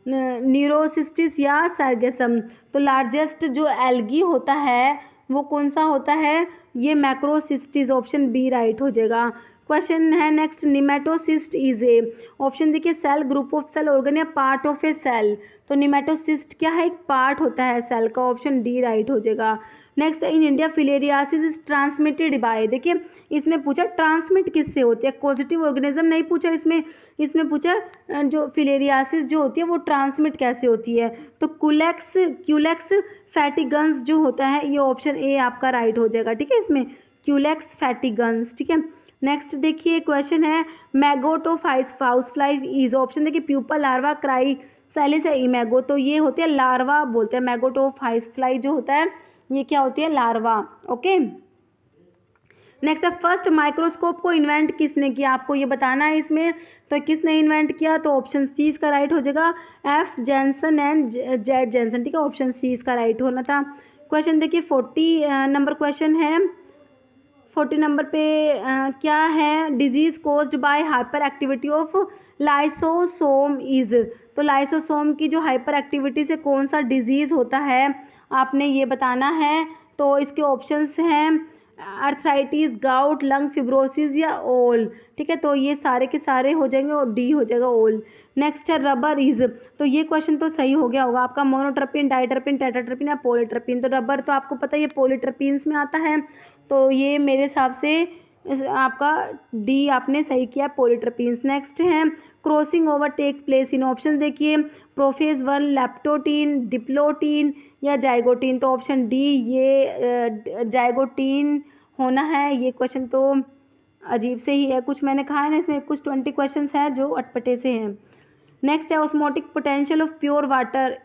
न्यूरोसिस्टिस या सर्गेसम, तो लार्जेस्ट जो एल्गी होता है वो कौन सा होता है, ये मैक्रोसिस्टिस, ऑप्शन बी राइट हो जाएगा। क्वेश्चन है next, nematocyst is a, option देखिए cell, group of cell, organ या पार्ट ऑफ ए सेल, तो निमेटोसिस्ट क्या है, एक पार्ट होता है सेल का, ऑप्शन डी राइट हो जाएगा। Next, in India filariasis is transmitted by, देखिए इसमें पूछा ट्रांसमिट किससे होती है, पॉजिटिव ऑर्गेनिज्म नहीं पूछा इसमें पूछा जो फिलेरियासिस जो होती है वो ट्रांसमिट कैसे होती है। तो क्यूलेक्स फैटिगन्स जो होता है, ये ऑप्शन ए आपका राइट हो जाएगा, ठीक है, इसमें क्यूलेक्स फैटिगन्स, ठीक है। नेक्स्ट देखिए क्वेश्चन है, maggot of house fly is, option देखिए प्यूपा, लार्वा, क्राई साइलेंस या इमेगो, तो ये होती है लार्वा बोलते हैं, मैगोट ऑफ हाउस फ्लाई जो होता है ये क्या होती है, लार्वा, ओके। नेक्स्ट है, फर्स्ट माइक्रोस्कोप को इन्वेंट किसने किया, आपको ये बताना है इसमें, तो किसने इन्वेंट किया, तो ऑप्शन सी इसका राइट हो जाएगा, F Jensen and Z Jensen, ठीक है, ऑप्शन सी इसका राइट होना था। क्वेश्चन देखिए 40 नंबर क्वेश्चन है, 40 नंबर पे क्या है, disease caused by hyper activity of lysosome is, तो लाइसोसोम की जो हाइपर एक्टिविटी से कौन सा डिजीज होता है आपने ये बताना है। तो इसके ऑप्शंस हैं अर्थराइटिस, गाउट, लंग फिब्रोसिस या ओल, ठीक है, तो ये सारे के सारे हो जाएंगे और डी हो जाएगा ओल। नेक्स्ट है रबर इज, तो ये क्वेश्चन तो सही हो गया होगा आपका, मोनोट्रपिन, डाइट्रपिन, टेट्राट्रपिन या पॉलीट्रपिन, तो रबर तो आपको पता है ये पॉलीट्रपिन्स में आता है, तो ये मेरे हिसाब से आपका डी आपने सही किया, पॉलीट्रपिन्स। नेक्स्ट है crossing over take place in, option देखिए प्रोफेज 1, लेप्टोटीन, डिप्लोटीन या जाइगोटीन, तो ऑप्शन डी ये जाइगोटीन होना है। ये क्वेश्चन तो अजीब से ही है, कुछ मैंने कहा है ना इसमें कुछ 20 क्वेश्चंस हैं जो अटपटे से हैं। नेक्स्ट है osmotic potential of pure water,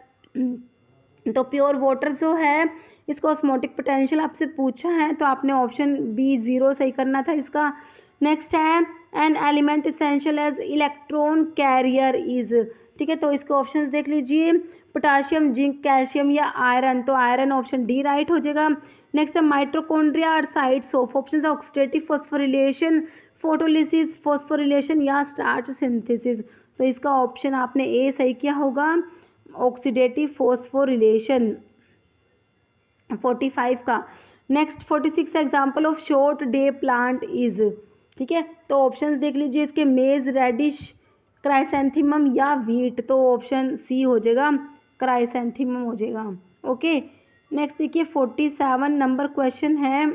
तो प्योर वाटर जो है इसका ऑस्मोटिक पोटेंशियल आपसे पूछा है, तो आपने ऑप्शन बी 0 सही करना था इसका। नेक्स्ट है an element essential as electron carrier is, ठीक है, तो इसके ऑप्शंस देख लीजिए, पोटाशियम, जिंक, कैल्शियम या आयरन, तो आयरन ऑप्शन डी राइट हो जाएगा। नेक्स्ट है mitochondria are sites of, option है ऑक्सीडेटिव फॉस्फोरिलेशन, फोटोलिसिस, फॉस्फोरिलेशन या स्टार्च सिंथेसिस, तो इसका ऑप्शन आपने ए सही किया होगा, ऑक्सीडेटिव फॉस्फोरिलेशन 45 का। Next 46 example of short day plant is, ठीक है, तो ऑप्शंस देख लीजिए इसके, मेज, रेडिश, क्राइसेंथीमम या वीट, तो ऑप्शन सी हो जाएगा, क्राइसेंथीमम हो जाएगा, ओके। नेक्स्ट देखिए 47 नंबर क्वेश्चन है,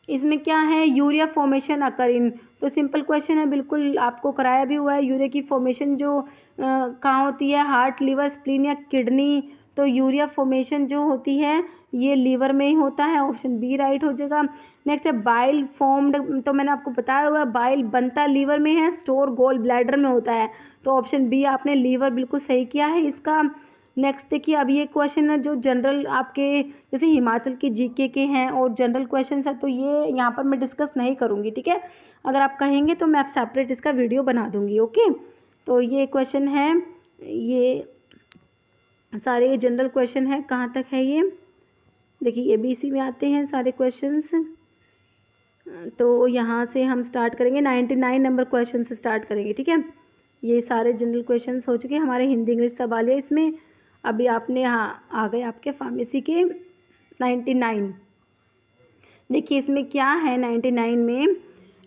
इसमें क्या है, यूरिया फॉर्मेशन अकर इन, तो सिंपल क्वेश्चन है, बिल्कुल आपको कराया भी हुआ है, यूरिया की फॉर्मेशन जो कहाँ होती है, हार्ट, लिवर, स्प्लीन या किडनी, तो यूरिया फॉर्मेशन जो होती है ये लीवर में ही होता है, ऑप्शन बी राइट हो जाएगा। नेक्स्ट है बाइल फॉर्म्ड, तो मैंने आपको बताया हुआ है बाइल बनता लीवर में है, स्टोर गोल ब्लैडर में होता है, तो ऑप्शन बी आपने लीवर बिल्कुल सही किया है इसका। नेक्स्ट देखिए अब ये क्वेश्चन है जो जनरल आपके जैसे हिमाचल की जीके के हैं और जनरल क्वेश्चन है, तो ये यहाँ पर मैं डिस्कस नहीं करूँगी, ठीक है, अगर आप कहेंगे तो मैं आप सेपरेट इसका वीडियो बना दूँगी, ओके। तो ये क्वेश्चन है, ये सारे ये जनरल क्वेश्चन है, कहाँ तक है ये देखिए, ये भी इसी में आते हैं सारे क्वेश्चंस, तो यहाँ से हम स्टार्ट करेंगे 99 नंबर क्वेश्चन से स्टार्ट करेंगे, ठीक है। ये सारे जनरल क्वेश्चंस हो चुके हैं हमारे, हिंदी इंग्लिश सब आ लिया इसमें, अभी आपने यहाँ आ गए आपके फार्मेसी के 99। देखिए इसमें क्या है 99 में,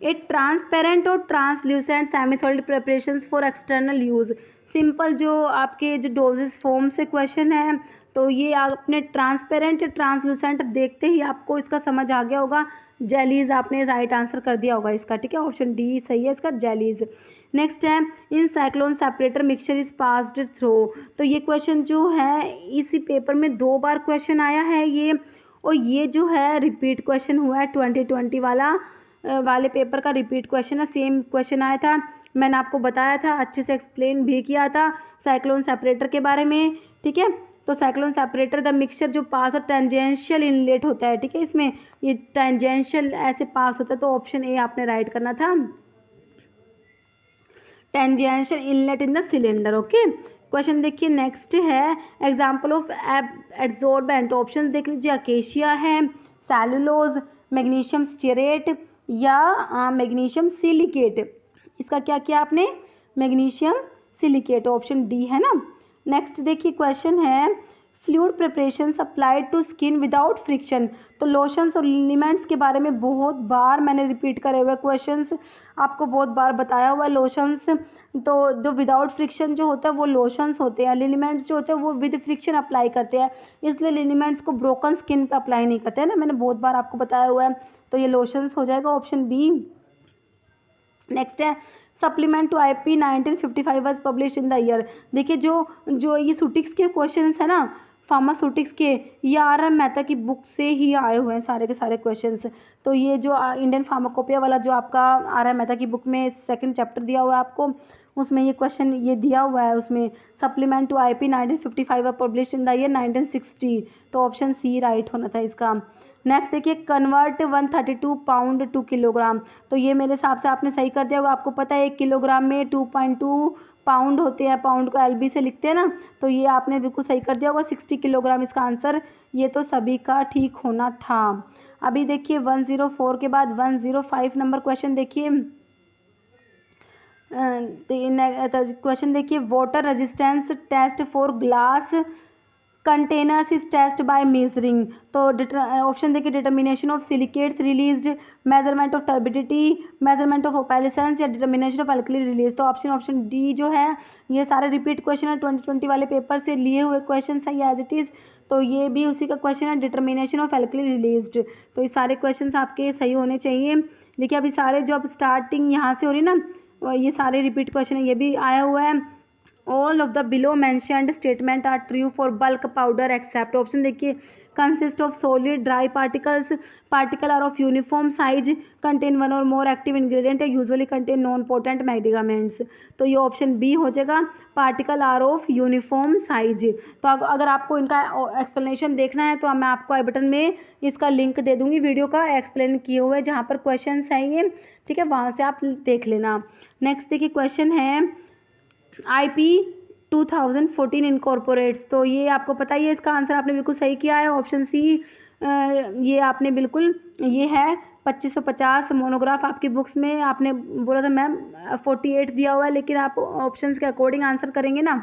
ए ट्रांसपेरेंट और translucent semi solid preparations for external use, simple जो आपके जो डोजेस फॉर्म से क्वेश्चन है, तो ये आपने ट्रांसपेरेंट ट्रांसलूसेंट देखते ही आपको इसका समझ आ गया होगा, जेलीज आपने राइट आंसर कर दिया होगा इसका, ठीक है, ऑप्शन डी सही है इसका, जेलीज। नेक्स्ट है in cyclone separator mixture is passed through, तो ये क्वेश्चन जो है इसी पेपर में 2 बार क्वेश्चन आया है ये, और ये जो है रिपीट क्वेश्चन हुआ है 2020 वाले पेपर का रिपीट क्वेश्चन है, सेम क्वेश्चन आया था, मैंने आपको बताया था, अच्छे से एक्सप्लेन भी किया था साइक्लोन सेपरेटर के बारे में, ठीक है। तो साइक्लोन सेपरेटर द मिक्सचर जो पास और टेंजेंशियल इनलेट होता है, ठीक है, इसमें ये टेंजेंशियल ऐसे पास होता है, तो ऑप्शन ए आपने राइट करना था, tangential inlet in the cylinder, okay. Question देखिए नेक्स्ट है एग्जाम्पल ऑफ एब्जॉर्बेंट, ऑप्शन देख लीजिए, अकेशिया है, सेलुलोज, मैग्नीशियम स्टीरेट या मैग्नीशियम सिलिकेट, इसका क्या किया आपने, मैग्नीशियम सिलिकेट, ऑप्शन डी है ना। नेक्स्ट देखिए क्वेश्चन है fluid preparations applied to skin without friction. तो लोशंस और लिनीमेंट्स के बारे में बहुत बार मैंने रिपीट करे हुए क्वेश्चंस आपको बहुत बार बताया हुआ है। लोशंस तो जो विदाउट फ्रिक्शन जो होता है वो लोशंस होते हैं, लिनीमेंट्स जो होते हैं वो विद फ्रिक्शन अप्लाई करते हैं, इसलिए लिनीमेंट्स को ब्रोकन स्किन पे अप्लाई नहीं करते हैं ना, मैंने बहुत बार आपको बताया हुआ है। तो ये लोशंस हो जाएगा ऑप्शन बी। नेक्स्ट है supplement to IP 1955 was publish in the year. देखिए जो ये सूटिक्स के क्वेश्चंस है ना, फार्मास्यूटिक्स के, ये RM मेहता की बुक से ही आए हुए हैं सारे के सारे क्वेश्चंस। तो ये जो इंडियन फार्माकोपिया वाला जो आपका RM मेहता की बुक में सेकंड चैप्टर दिया हुआ है आपको, उसमें ये क्वेश्चन ये दिया हुआ है, उसमें supplement to IP 1955 publish in the year 1960। तो ऑप्शन सी राइट होना था इसका। नेक्स्ट देखिए कन्वर्ट 132 पाउंड टू किलोग्राम। तो ये मेरे हिसाब से आपने सही कर दिया होगा। आपको पता है 1 किलोग्राम में 2.2 पाउंड होते हैं, पाउंड को LB से लिखते हैं ना, तो ये आपने बिल्कुल सही कर दिया होगा। 60 किलोग्राम इसका आंसर, ये तो सभी का ठीक होना था। अभी देखिए 104 के बाद 105 नंबर क्वेश्चन देखिए। क्वेश्चन देखिए water resistance test for glass containers is test by measuring. तो ऑप्शन देखिए determination of silicates released, measurement of turbidity, measurement of opalescence या डिटर्मिनेशन ऑफ अल्कली रिलीज। तो ऑप्शन डी जो है, ये सारे रिपीट क्वेश्चन है 2020 वाले पेपर से लिए हुए क्वेश्चन है ये एज इट इज़। तो ये भी उसी का क्वेश्चन है डिटर्मिनेशन ऑफ अल्कली रिलीज्ड। तो ये सारे क्वेश्चन आपके सही होने चाहिए। देखिए अभी सारे जो अब स्टार्टिंग यहाँ से हो रही ना, ये सारे रिपीट क्वेश्चन है, ये भी आया हुआ है। All of the below mentioned statement are true for bulk powder except. Option देखिए consist of solid dry particles, particle are of uniform size, contain one और more active ingredient, usually contain non potent medicaments. तो ये option B हो जाएगा, particle are of uniform size. तो अगर आपको इनका एक्सप्लेनेशन देखना है तो मैं आपको आई बटन में इसका लिंक दे दूंगी वीडियो का एक्सप्लेन किए हुए, जहाँ पर क्वेश्चन है ये, ठीक है, वहाँ से आप देख लेना। नेक्स्ट देखिए क्वेश्चन है IP 2014 इनकॉर्पोरेट्स। तो ये आपको पता ही है, इसका आंसर आपने बिल्कुल सही किया है, ऑप्शन सी। ये आपने बिल्कुल, ये है 2550 मोनोग्राफ आपकी बुक्स में आपने बोला था मैम 48 दिया हुआ है, लेकिन आप ऑप्शंस के अकॉर्डिंग आंसर करेंगे ना,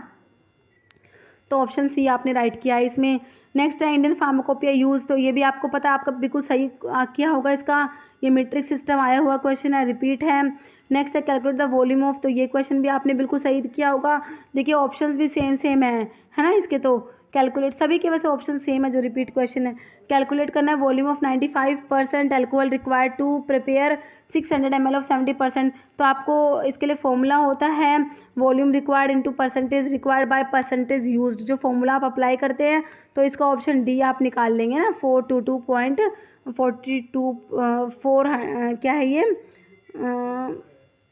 तो ऑप्शन सी आपने राइट किया है इसमें। नेक्स्ट है इंडियन फार्माकोपिया यूज। तो ये भी आपको पता है, आपका बिल्कुल सही किया होगा इसका, ये मीट्रिक सिस्टम आया हुआ क्वेश्चन है, रिपीट है। नेक्स्ट है कैलकुलेट द वॉल्यूम ऑफ। तो ये क्वेश्चन भी आपने बिल्कुल सही किया होगा। देखिए ऑप्शंस भी सेम है ना इसके, तो कैलकुलेट सभी के वैसे ऑप्शन सेम है जो रिपीट क्वेश्चन है। कैलकुलेट करना है volume of 95% alcohol required to prepare 600 ml of 70%। तो आपको इसके लिए फॉर्मूला होता है volume required into percentage required by percentage used. जो फॉर्मूला आप अप्लाई करते हैं तो इसका ऑप्शन डी आप निकाल लेंगे ना, 422.42 क्या है ये,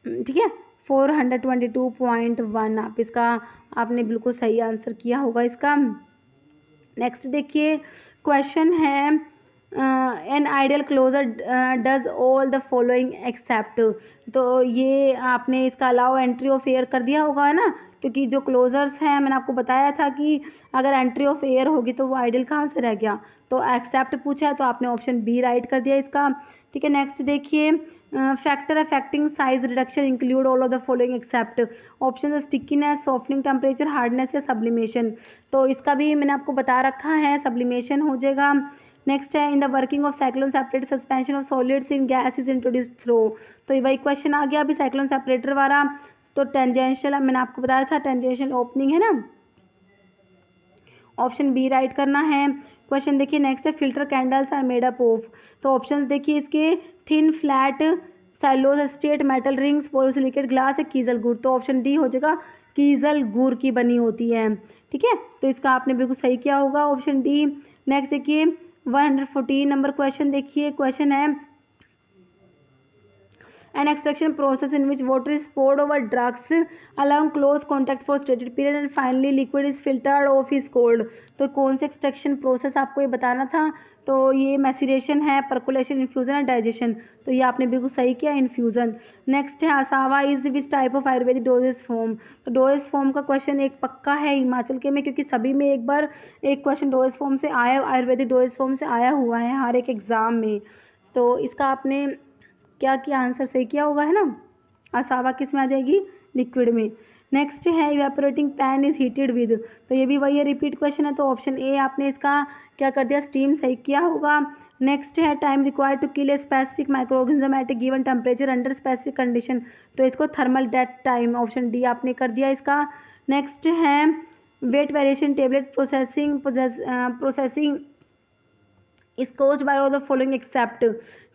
ठीक है, 422.1 आप इसका आपने बिल्कुल सही आंसर किया होगा इसका। नेक्स्ट देखिए क्वेश्चन है an ideal closure does all the following except. तो ये आपने इसका अलाउ एंट्री ऑफ एयर कर दिया होगा है ना, क्योंकि जो क्लोजर्स हैं मैंने आपको बताया था कि अगर एंट्री ऑफ एयर होगी तो वो आइडियल कहाँ से रह गया, तो एक्सेप्ट पूछा है तो आपने ऑप्शन बी राइट कर दिया इसका, ठीक है। नेक्स्ट देखिए factor affecting size reduction include all of the following accept. Option stickiness, softening temperature, hardness या सब्लिमेशन। तो इसका भी मैंने आपको बता रखा है, सब्लिमेशन हो जाएगा। नेक्स्ट है in the working of cyclone separator suspension of solids in gas is introduced through. तो ये वही क्वेश्चन आ गया अभी साइक्लोन सेपरेटर वाला। तो टेंजेंशियल मैंने आपको बताया था, टेंजेंशियल ओपनिंग है ना, ऑप्शन बी राइट करना है। क्वेश्चन देखिए नेक्स्ट है filter candles are made up of. तो ऑप्शंस देखिए इसके thin flat cellulose state metal rings borosilicate glass है कीजल गुड़। तो ऑप्शन डी हो जाएगा, कीजल गुड़ की बनी होती है, ठीक है। तो इसका आपने बिल्कुल सही किया होगा, ऑप्शन डी। नेक्स्ट देखिए 114 नंबर क्वेश्चन देखिए, क्वेश्चन है an extraction process in which water is poured over drugs allowing close contact for stated period and finally liquid is filtered off is cold। तो कौन से एक्सट्रैक्शन प्रोसेस आपको ये बताना था, तो ये मैसिरेशन है, परकुलेशन, इन्फ्यूज़न और डाइजेशन। तो ये आपने बिल्कुल सही किया, इन्फ्यूज़न। नेक्स्ट है असावा is which type of Ayurvedic doses form. तो डोजेस फॉर्म का क्वेश्चन एक पक्का है हिमाचल के में, क्योंकि सभी में एक बार एक क्वेश्चन डोजेस फॉर्म से आया, आयुर्वेदिक डोजेस फॉर्म से आया हुआ है हर एक एग्ज़ाम में। तो इसका आपने क्या किया, आंसर सही किया होगा है ना, असावा किस में आ जाएगी, लिक्विड में। नेक्स्ट है evaporating pan is heated with, तो ये भी वही है, रिपीट क्वेश्चन है, तो ऑप्शन ए आपने इसका क्या कर दिया, स्टीम सही किया होगा। नेक्स्ट है time required to kill a specific micro organism at a given temperature under specific condition, तो इसको thermal death time, option D आपने कर दिया इसका। नेक्स्ट है weight variation tablet processing is caused by all the following except,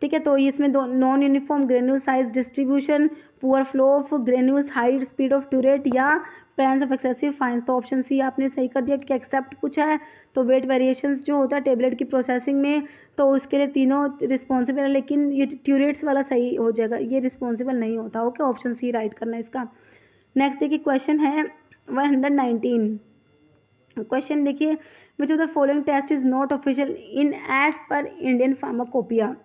ठीक है, तो इसमें दो non uniform granule size distribution, poor flow of granules, high speed of turret या प्रेजेंस ऑफ एक्सेसिव फाइंस, तो ऑप्शन सी आपने सही कर दिया क्योंकि एक्सेप्ट पूछा है, तो वेट वेरिएशंस जो होता है टेबलेट की प्रोसेसिंग में, तो उसके लिए तीनों रिस्पॉन्सिबल है, लेकिन ये ट्यूरेट्स वाला सही हो जाएगा, ये रिस्पॉन्सिबल नहीं होता। ओके, ऑप्शन सी राइट करना है इसका। नेक्स्ट देखिए क्वेश्चन है 119, क्वेश्चन देखिए which of the following test is not official in as per Indian pharmacopoeia,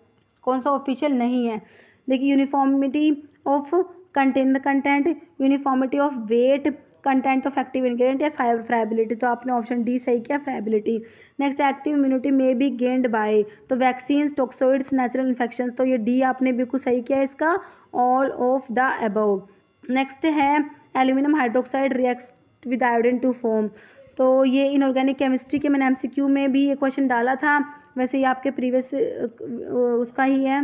कौन सा ऑफिशियल नहीं है, देखिए uniformity of content, uniformity of weight, content of active ingredient या फ्राइबिलिटी, तो आपने ऑप्शन डी सही किया, friability. Next active immunity may be gained by, तो वैक्सीन, टॉक्सोइड्स, नेचुरल इन्फेक्शन, तो ये डी आपने बिल्कुल सही किया इसका, all of the above. Next है aluminium hydroxide react with iodine to form, तो ये इनऑर्गेनिक केमिस्ट्री के मैंने एमसीक्यू में भी ये क्वेश्चन डाला था, वैसे ये आपके प्रीवियस उसका ही है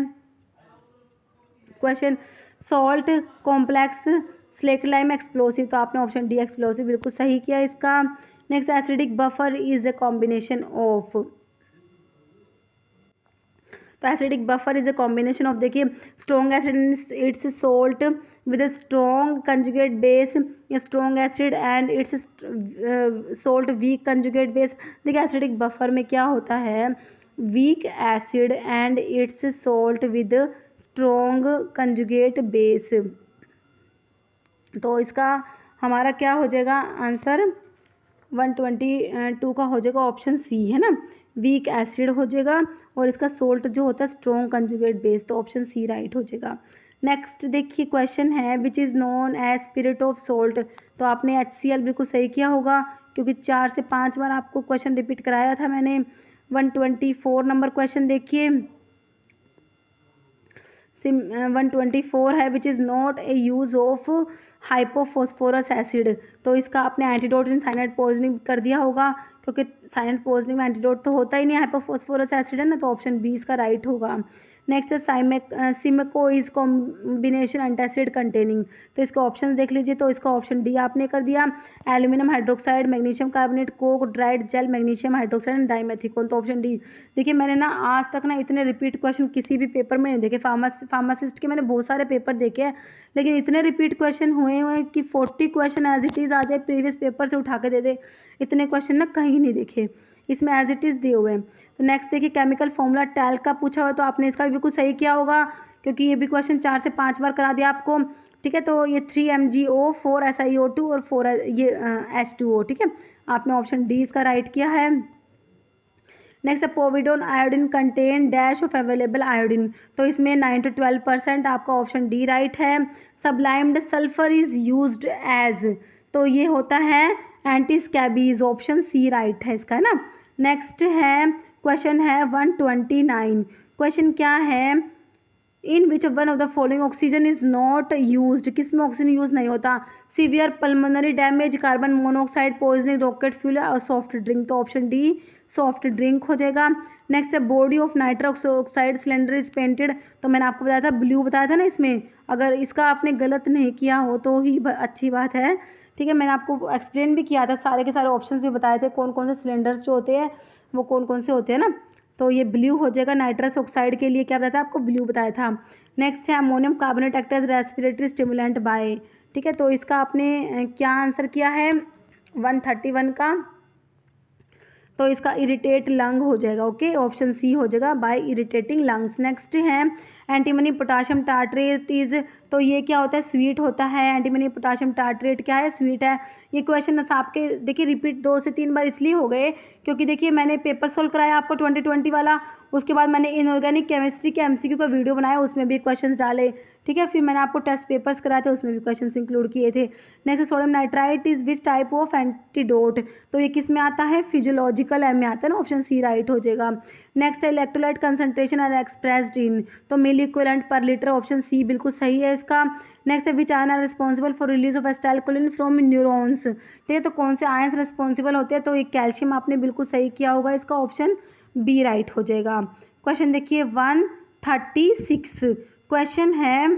question. Salt complex slate lime explosive, तो आपने ऑप्शन डी एक्सप्लोसिव बिल्कुल सही किया इसका। Next acidic buffer is a combination of, तो acidic buffer is a combination of, देखिए strong acid its salt with a strong conjugate base, a strong acid and its salt weak conjugate base, देखिए acidic buffer में क्या होता है, weak acid and it's salt with strong conjugate base, तो इसका हमारा क्या हो जाएगा आंसर 122 का हो जाएगा ऑप्शन सी, है ना, वीक एसिड हो जाएगा और इसका सोल्ट जो होता है स्ट्रॉन्ग कंजुगेट बेस, तो ऑप्शन सी राइट हो जाएगा। नेक्स्ट देखिए क्वेश्चन है which is known as spirit of salt, तो आपने HCl बिल्कुल सही किया होगा क्योंकि 4 से 5 बार आपको क्वेश्चन रिपीट कराया था मैंने। 124 नंबर क्वेश्चन देखिए, 124 है which is not a use of hypophosphorous acid, तो इसका आपने एंटीडोट इन साइनाइड पॉइजनिंग कर दिया होगा क्योंकि साइनाइड पॉइजनिंग में एंटीडोट तो होता ही नहीं, हाइपोफॉस्फोरस एसिड है ना, तो ऑप्शन बी इसका राइट होगा। नेक्स्ट है Simco is combination antacid containing, तो इसका ऑप्शन देख लीजिए, तो इसका ऑप्शन डी आपने कर दिया, aluminium hydroxide, magnesium carbonate, coke, dried gel, magnesium hydroxide and dimethicone, तो ऑप्शन डी। देखिए मैंने ना आज तक ना इतने रिपीट क्वेश्चन किसी भी पेपर में नहीं देखे, फार्मासिस्ट के मैंने बहुत सारे पेपर देखे हैं, लेकिन इतने रिपीट क्वेश्चन हुए हैं कि 40 क्वेश्चन एज इट इज़ आ जाए प्रीवियस पेपर से उठा के दे दे, इतने क्वेश्चन ना कहीं नहीं देखे, इसमें एज इट इज़ दिए हुए हैं। तो नेक्स्ट देखिए केमिकल फॉर्मूला टैल्क का पूछा हुआ, तो आपने इसका भी बिल्कुल सही किया होगा क्योंकि ये भी क्वेश्चन 4 से 5 बार करा दिया आपको, ठीक है, तो ये 3MgO 4 SiO2 और 4 ये H2O, ठीक है, आपने ऑप्शन डी इसका राइट किया है। नेक्स्ट है povidone iodine contain dash of available iodine, तो इसमें 9 to 12% आपका ऑप्शन डी राइट है। Sublimed sulphur is used as, तो ये होता है anti scabies, option C right है इसका, है ना। नेक्स्ट है क्वेश्चन है 129, क्वेश्चन क्या है, in which one of the following oxygen is not used, किस में ऑक्सीजन यूज नहीं होता, severe pulmonary damage, carbon monoxide poisoning, rocket fuel और सॉफ्ट ड्रिंक, तो ऑप्शन डी सॉफ्ट ड्रिंक हो जाएगा। नेक्स्ट है body of nitrous oxide cylinder is painted, तो मैंने आपको बताया था ब्लू बताया था ना, इसमें अगर इसका आपने गलत नहीं किया हो तो ही अच्छी बात है, ठीक है, मैंने आपको एक्सप्लेन भी किया था, सारे के सारे ऑप्शंस भी बताए थे कौन कौन से सिलेंडर्स जो होते हैं वो कौन कौन से होते हैं ना, तो ये ब्लू हो जाएगा, नाइट्रस ऑक्साइड के लिए क्या बताया था आपको, ब्लू बताया था। नेक्स्ट है ammonium carbonate act as respiratory stimulant by, ठीक है, तो इसका आपने क्या आंसर किया है 131 का, तो इसका इरिटेट लंग हो जाएगा, ओके, ऑप्शन सी हो जाएगा बाय इरिटेटिंग लंग्स। नेक्स्ट है एंटीमनी पोटाशियम टार्ट्रेट इज, तो ये क्या होता है, स्वीट होता है, एंटीमनी पोटाशियम टार्ट्रेट क्या है, स्वीट है। ये क्वेश्चन आपके देखिए रिपीट 2 से 3 बार इसलिए हो गए क्योंकि देखिए मैंने पेपर सोल्व कराया आपको 2020 वाला, उसके बाद मैंने इनऑर्गेनिक केमिस्ट्री के MCQ का वीडियो बनाया, उसमें भी क्वेश्चंस डाले, ठीक है, फिर मैंने आपको टेस्ट पेपर्स कराए थे, उसमें भी क्वेश्चंस इंक्लूड किए थे। Next sodium nitrite is which type of antidote, तो ये किस में आता है, फिजियोलॉजिकल में आता है ना, ऑप्शन सी राइट हो जाएगा। नेक्स्ट है electrolyte concentration are expressed in, तो milli milli equivalent per litre, option C बिल्कुल सही है इसका। नेक्स्ट है which ion are responsible for release of acetylcholine from neurons, ठीक है, तो कौन से आयंस रिस्पॉन्सिबल होते हैं, तो ये कैल्शियम, आपने बिल्कुल सही किया होगा, इसका ऑप्शन बी राइट हो जाएगा। क्वेश्चन देखिए 136 क्वेश्चन है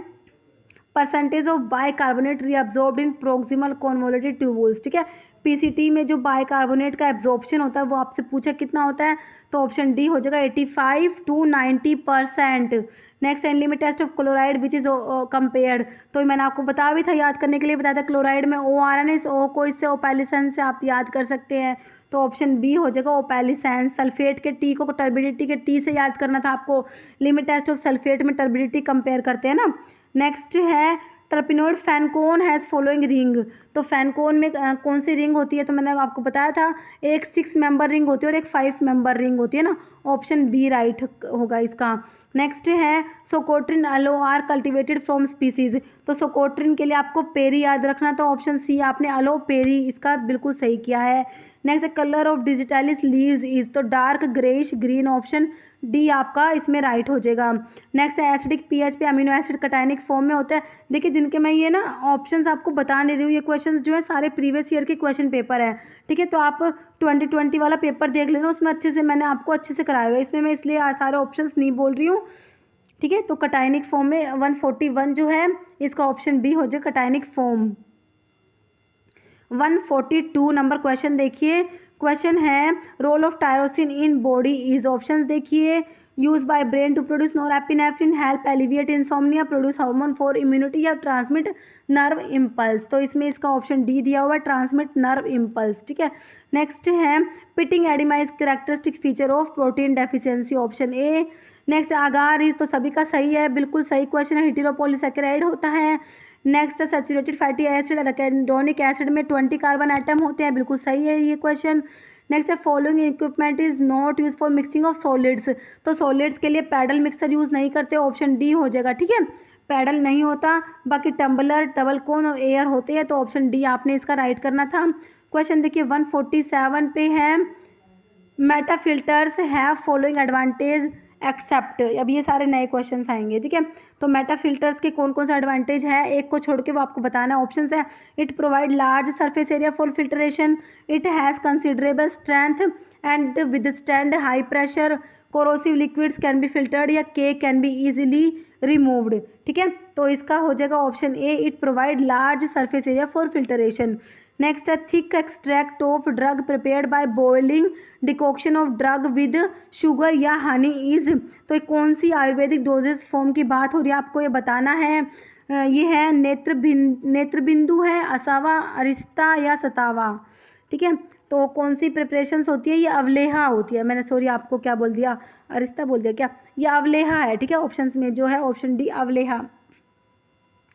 percentage of bicarbonate reabsorbed in proximal convoluted tubules, ठीक है, पीसीटी में जो बाइकार्बोनेट का एब्जॉर्प्शन होता है वो आपसे पूछा कितना होता है, तो ऑप्शन डी हो जाएगा 85 to 90%। Next and limit test of chloride which is compared, तो मैंने आपको बता भी था, याद करने के लिए बताया था, क्लोराइड में ओ आ रहा है ना, इस ओ को इससे ओपैलिसन से आप याद कर सकते हैं, तो ऑप्शन बी हो जाएगा ओपैलिसन। सल्फेट के टी को टर्बिडिटी के टी से याद करना था आपको, लिमिट टेस्ट ऑफ सल्फेट में टर्बिडिटी कंपेयर करते हैं ना। नेक्स्ट है terpenoid fenchone has following ring, तो फैनकोन में कौन सी रिंग होती है, तो मैंने आपको बताया था एक 6 मेंबर रिंग होती है और एक 5 मेंबर रिंग होती है ना, ऑप्शन बी राइट होगा इसका। नेक्स्ट है सोकोट्रिन अलो आर कल्टिवेटेड फ्रॉम स्पीसीज, तो सोकोट्रिन के लिए आपको पेरी याद रखना था, ऑप्शन सी आपने अलो पेरी इसका बिल्कुल सही किया है। Next colour of digitalis leaves is, तो dark greyish green, option D आपका इसमें राइट हो जाएगा। नेक्स्ट है एसिडिक पीएच पे अमीनो एसिड कटायनिक फॉर्म में होता है, देखिए जिनके मैं ये ना ऑप्शंस आपको बता नहीं रही हूँ, ये क्वेश्चंस जो है सारे प्रीवियस ईयर के क्वेश्चन पेपर है, ठीक है, तो आप 2020 वाला पेपर देख लेना, उसमें अच्छे से मैंने आपको अच्छे से कराया हुआ है, इसमें मैं इसलिए सारे ऑप्शंस नहीं बोल रही हूँ, ठीक है। तो कटायनिक फॉर्म में 141 जो है इसका ऑप्शन बी हो जाए कटायनिक फॉर्म। 142 नंबर क्वेश्चन देखिए, क्वेश्चन है role of tyrosine in body is, option देखिए use by brain to produce norepinephrine, help alleviate insomnia, produce hormone for immunity, या ट्रांसमिट नर्व इम्पल्स, तो इसमें इसका ऑप्शन डी दिया हुआ है ट्रांसमिट नर्व इम्पल्स, ठीक है। नेक्स्ट है pitting oedema is characteristic feature of protein deficiency, option A. Next आगार इज, तो सभी का सही है, बिल्कुल सही क्वेश्चन है, हेटेरोपॉलीसैकेराइड होता है। Next saturated fatty acid arachidonic acid में 20 कार्बन एटम होते हैं, बिल्कुल सही है ये क्वेश्चन। नेक्स्ट है following equipment is not use for mixing of solids, तो सॉलिड्स के लिए पैडल मिक्सर यूज़ नहीं करते, ऑप्शन डी हो जाएगा, ठीक है, पैडल नहीं होता, बाकी टम्बलर डबल कोन और एयर होते हैं, तो ऑप्शन डी आपने इसका राइट करना था। क्वेश्चन देखिए 147 पे है meta filters have following advantage except, अब ये सारे नए क्वेश्चंस आएंगे, ठीक है, तो मेटा फिल्टर्स के कौन कौन सा एडवांटेज है, एक को छोड़ के वो आपको बताना है। ऑप्शन है it provide large surface area for filtration, it has considerable strength and withstand high pressure, corrosive liquids can be filtered, या के कैन बी इजीली रिमूव्ड, ठीक है, तो इसका हो जाएगा option A it provide large surface area for filtration. Next है thick extract of drug prepared by boiling decoction of drug with sugar या हनी इज, तो कौन सी आयुर्वेदिक डोजेस फॉर्म की बात हो रही है आपको ये बताना है। ये है नेत्रबिंदु है, असावा, अरिस्ता या सतावा, ठीक है, तो कौन सी प्रिपरेशंस होती है, ये अवलेहा होती है, मैंने सॉरी आपको क्या बोल दिया, अरिस्ता बोल दिया क्या, ये अवलेहा है, ठीक है, ऑप्शंस में जो है ऑप्शन डी अवलेहा।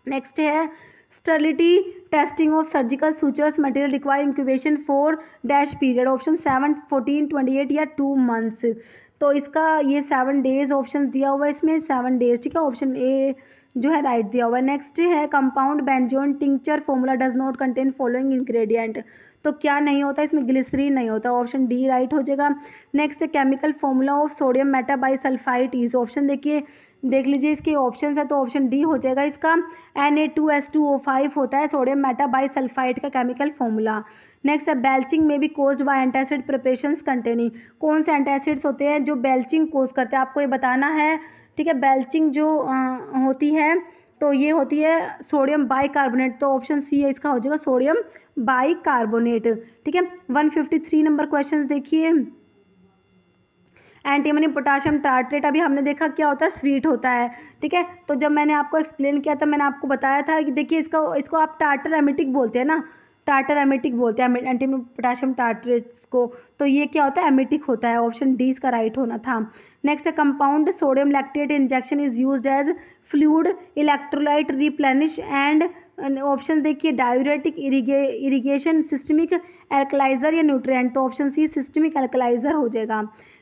नेक्स्ट है sterility testing of surgical sutures material require incubation for dash period, option 7, 14, 28 या 2 मंथ्स, तो इसका ये 7 डेज ऑप्शन दिया हुआ है, इसमें 7 डेज, ठीक है, ऑप्शन ए जो है राइट दिया हुआ है। नेक्स्ट है compound benzoin tincture formula does not contain following ingredient, तो क्या नहीं होता इसमें, ग्लिसरीन नहीं होता, ऑप्शन डी राइट हो जाएगा। Next chemical formula of sodium metabisulphite is, option देखिए देख लीजिए इसके ऑप्शन है, तो ऑप्शन डी हो जाएगा इसका, Na2H2O5 होता है सोडियम मेटाबाइसल्फाइड का केमिकल फॉर्मूला। नेक्स्ट है बेल्चिंग में भी caused by antacid preparations containing, कौन से एंटासिड्स होते हैं जो बेल्चिंग कोज करते हैं, आपको ये बताना है, ठीक है, बेल्चिंग जो होती है तो ये होती है सोडियम बाइकार्बोनेट, तो ऑप्शन सी है इसका हो जाएगा सोडियम बाइकार्बोनेट, ठीक है। 153 नंबर क्वेश्चन देखिए एंटीमनी पोटाशियम टार्ट्रेट, अभी हमने देखा क्या होता है स्वीट होता है, ठीक है, तो जब मैंने आपको एक्सप्लेन किया था मैंने आपको बताया था कि देखिए इसको आप टार्टर एमिटिक बोलते हैं ना, टार्टर एमिटिक बोलते हैं एंटीमनी पोटाशियम टार्ट्रेट को, तो ये क्या होता है एमिटिक होता है, ऑप्शन डी इसका राइट होना था। नेक्स्ट है compound sodium lactate injection is used as fluid electrolyte replenish and, option देखिए डायूरेटिक इरिगेशन सिस्टमिक एल्कलाइजर या न्यूट्रिएंट, तो ऑप्शन सी सिस्टमिक एल्कलाइजर हो जाएगा।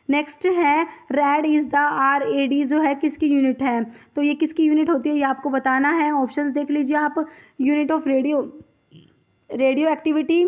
नेक्स्ट है रैड इज़ द RAD जो है किसकी यूनिट है, तो ये किसकी यूनिट होती है ये आपको बताना है, ऑप्शंस देख लीजिए आप, unit of radioactivity,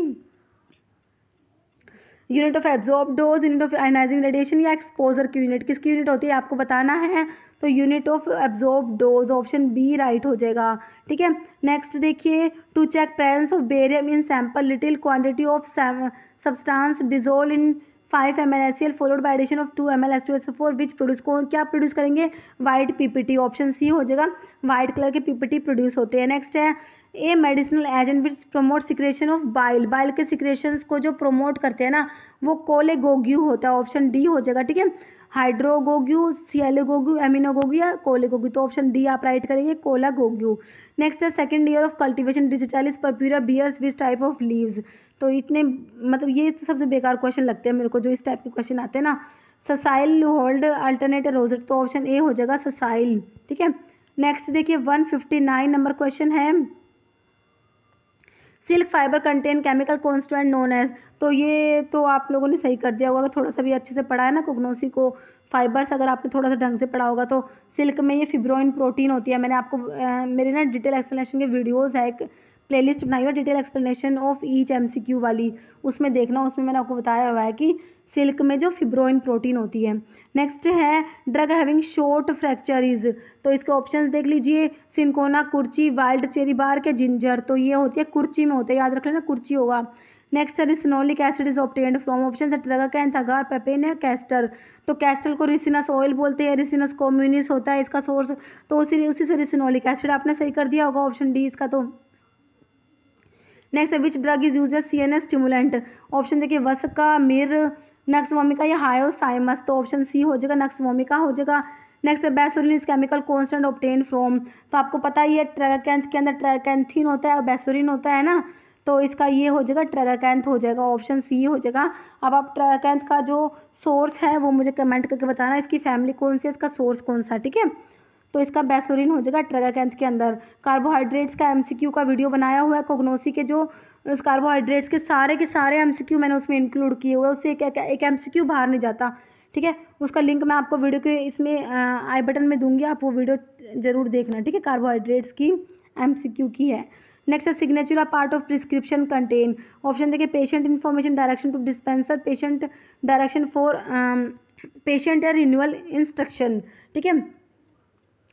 unit of absorb dose, unit of ionising radiation या एक्सपोजर की यूनिट, किसकी यूनिट होती है आपको बताना है। तो unit of absorb dose, option B right हो जाएगा। ठीक है, नेक्स्ट देखिए, to check presence of barium in sample little quantity of substance dissolve in 5 ml HCl followed by addition of 2 ml H2SO4 which produce, कौन क्या produce करेंगे, white PPT, option C हो जाएगा, वाइट कलर के PPT produce होते हैं। Next है, a medicinal agent which promote secretion of bile, bile के सिक्रेशंस को जो प्रमोट करते हैं ना वो कोलेगोग्यू होता है, ऑप्शन डी हो जाएगा। ठीक है, हाइड्रोगोग्यू, सियालोगोग्यू, एमिनोगोग्यू या कोलेगोग्यू, तो ऑप्शन डी आप राइट करेंगे, कोलागोग्यू। नेक्स्ट है, second year of cultivation digitalis purpurea bears which type of leaves, तो इतने मतलब ये सबसे बेकार क्वेश्चन लगते हैं मेरे को जो इस टाइप के क्वेश्चन आते हैं ना। ससाइल होल्ड अल्टरनेट रोजेट, तो ऑप्शन ए हो जाएगा ससाइल। ठीक है, नेक्स्ट देखिए 159 नंबर क्वेश्चन है, silk fibre contain chemical constant known as, तो ये तो आप लोगों ने सही कर दिया होगा अगर थोड़ा सा भी अच्छे से पढ़ा है ना कोग्नोसी को, फाइबर्स अगर आपने थोड़ा सा ढंग से पढ़ा होगा। तो सिल्क में ये फिब्रोइन प्रोटीन होती है, मैंने आपको मेरे ना डिटेल एक्सप्लेनेशन के वीडियोस है, एक प्लेलिस्ट बनाई हुई है detail explanation of each MCQ वाली, उसमें देखना, उसमें मैंने आपको बताया हुआ है कि सिल्क में जो फिब्रोइन प्रोटीन होती है। नेक्स्ट है, ड्रग हैविंग शॉर्ट फ्रैक्चर तो इसके ऑप्शंस देख लीजिए, सिंकोना, कुर्ची, वाइल्ड चेरी बार्क या जिंजर, तो ये होती है कुर्ची में होते हैं, याद रख लेना कुर्ची होगा। नेक्स्ट है, ricinoleic acid is obtained from, option है ट्रगाकैंथ, अगार, पेपेन या कैस्टर, तो कैस्टर को रिसिनस ऑयल बोलते हैं, रिसिनस कम्युनिस होता है इसका सोर्स, तो उसी से रिसिनोलिक एसिड आपने सही कर दिया होगा, ऑप्शन डी इसका। तो नेक्स्ट है, which drug is use as CNS stimulant, option देखिए वसका, मिर, नक्स वोमिका या हायोसाइमस, तो ऑप्शन सी हो जाएगा, नक्स वोमिका हो जाएगा। नेक्स्ट है, bassorin is chemical constant obtain from, तो आपको पता ही है ट्रगाकैंथ के अंदर ट्रगाकैंथिन होता है और बेसोरिन होता है ना, तो इसका ये हो जाएगा ट्रगाकैंथ हो जाएगा, ऑप्शन सी हो जाएगा। अब आप ट्रगाकैंथ का जो सोर्स है वो मुझे कमेंट करके बताना, इसकी फैमिली कौन सी है, इसका सोर्स कौन सा, ठीक है। तो इसका बेसोरिन हो जाएगा ट्रगाकैंथ के अंदर। कार्बोहाइड्रेट्स का MCQ का वीडियो बनाया हुआ है कोग्नोसी के, जो उस कार्बोहाइड्रेट्स के सारे MCQ मैंने उसमें इंक्लूड किए हुए हैं, उससे एक MCQ बाहर नहीं जाता, ठीक है। उसका लिंक मैं आपको वीडियो के इसमें आई बटन में दूंगी, आप वो वीडियो ज़रूर देखना, ठीक है। कार्बोहाइड्रेट्स की MCQ की है। नेक्स्ट है, signature part of prescription contain, option देखिए patient information, direction to dispenser, patient direction for patient या रिन्यूअल इंस्ट्रक्शन, ठीक है।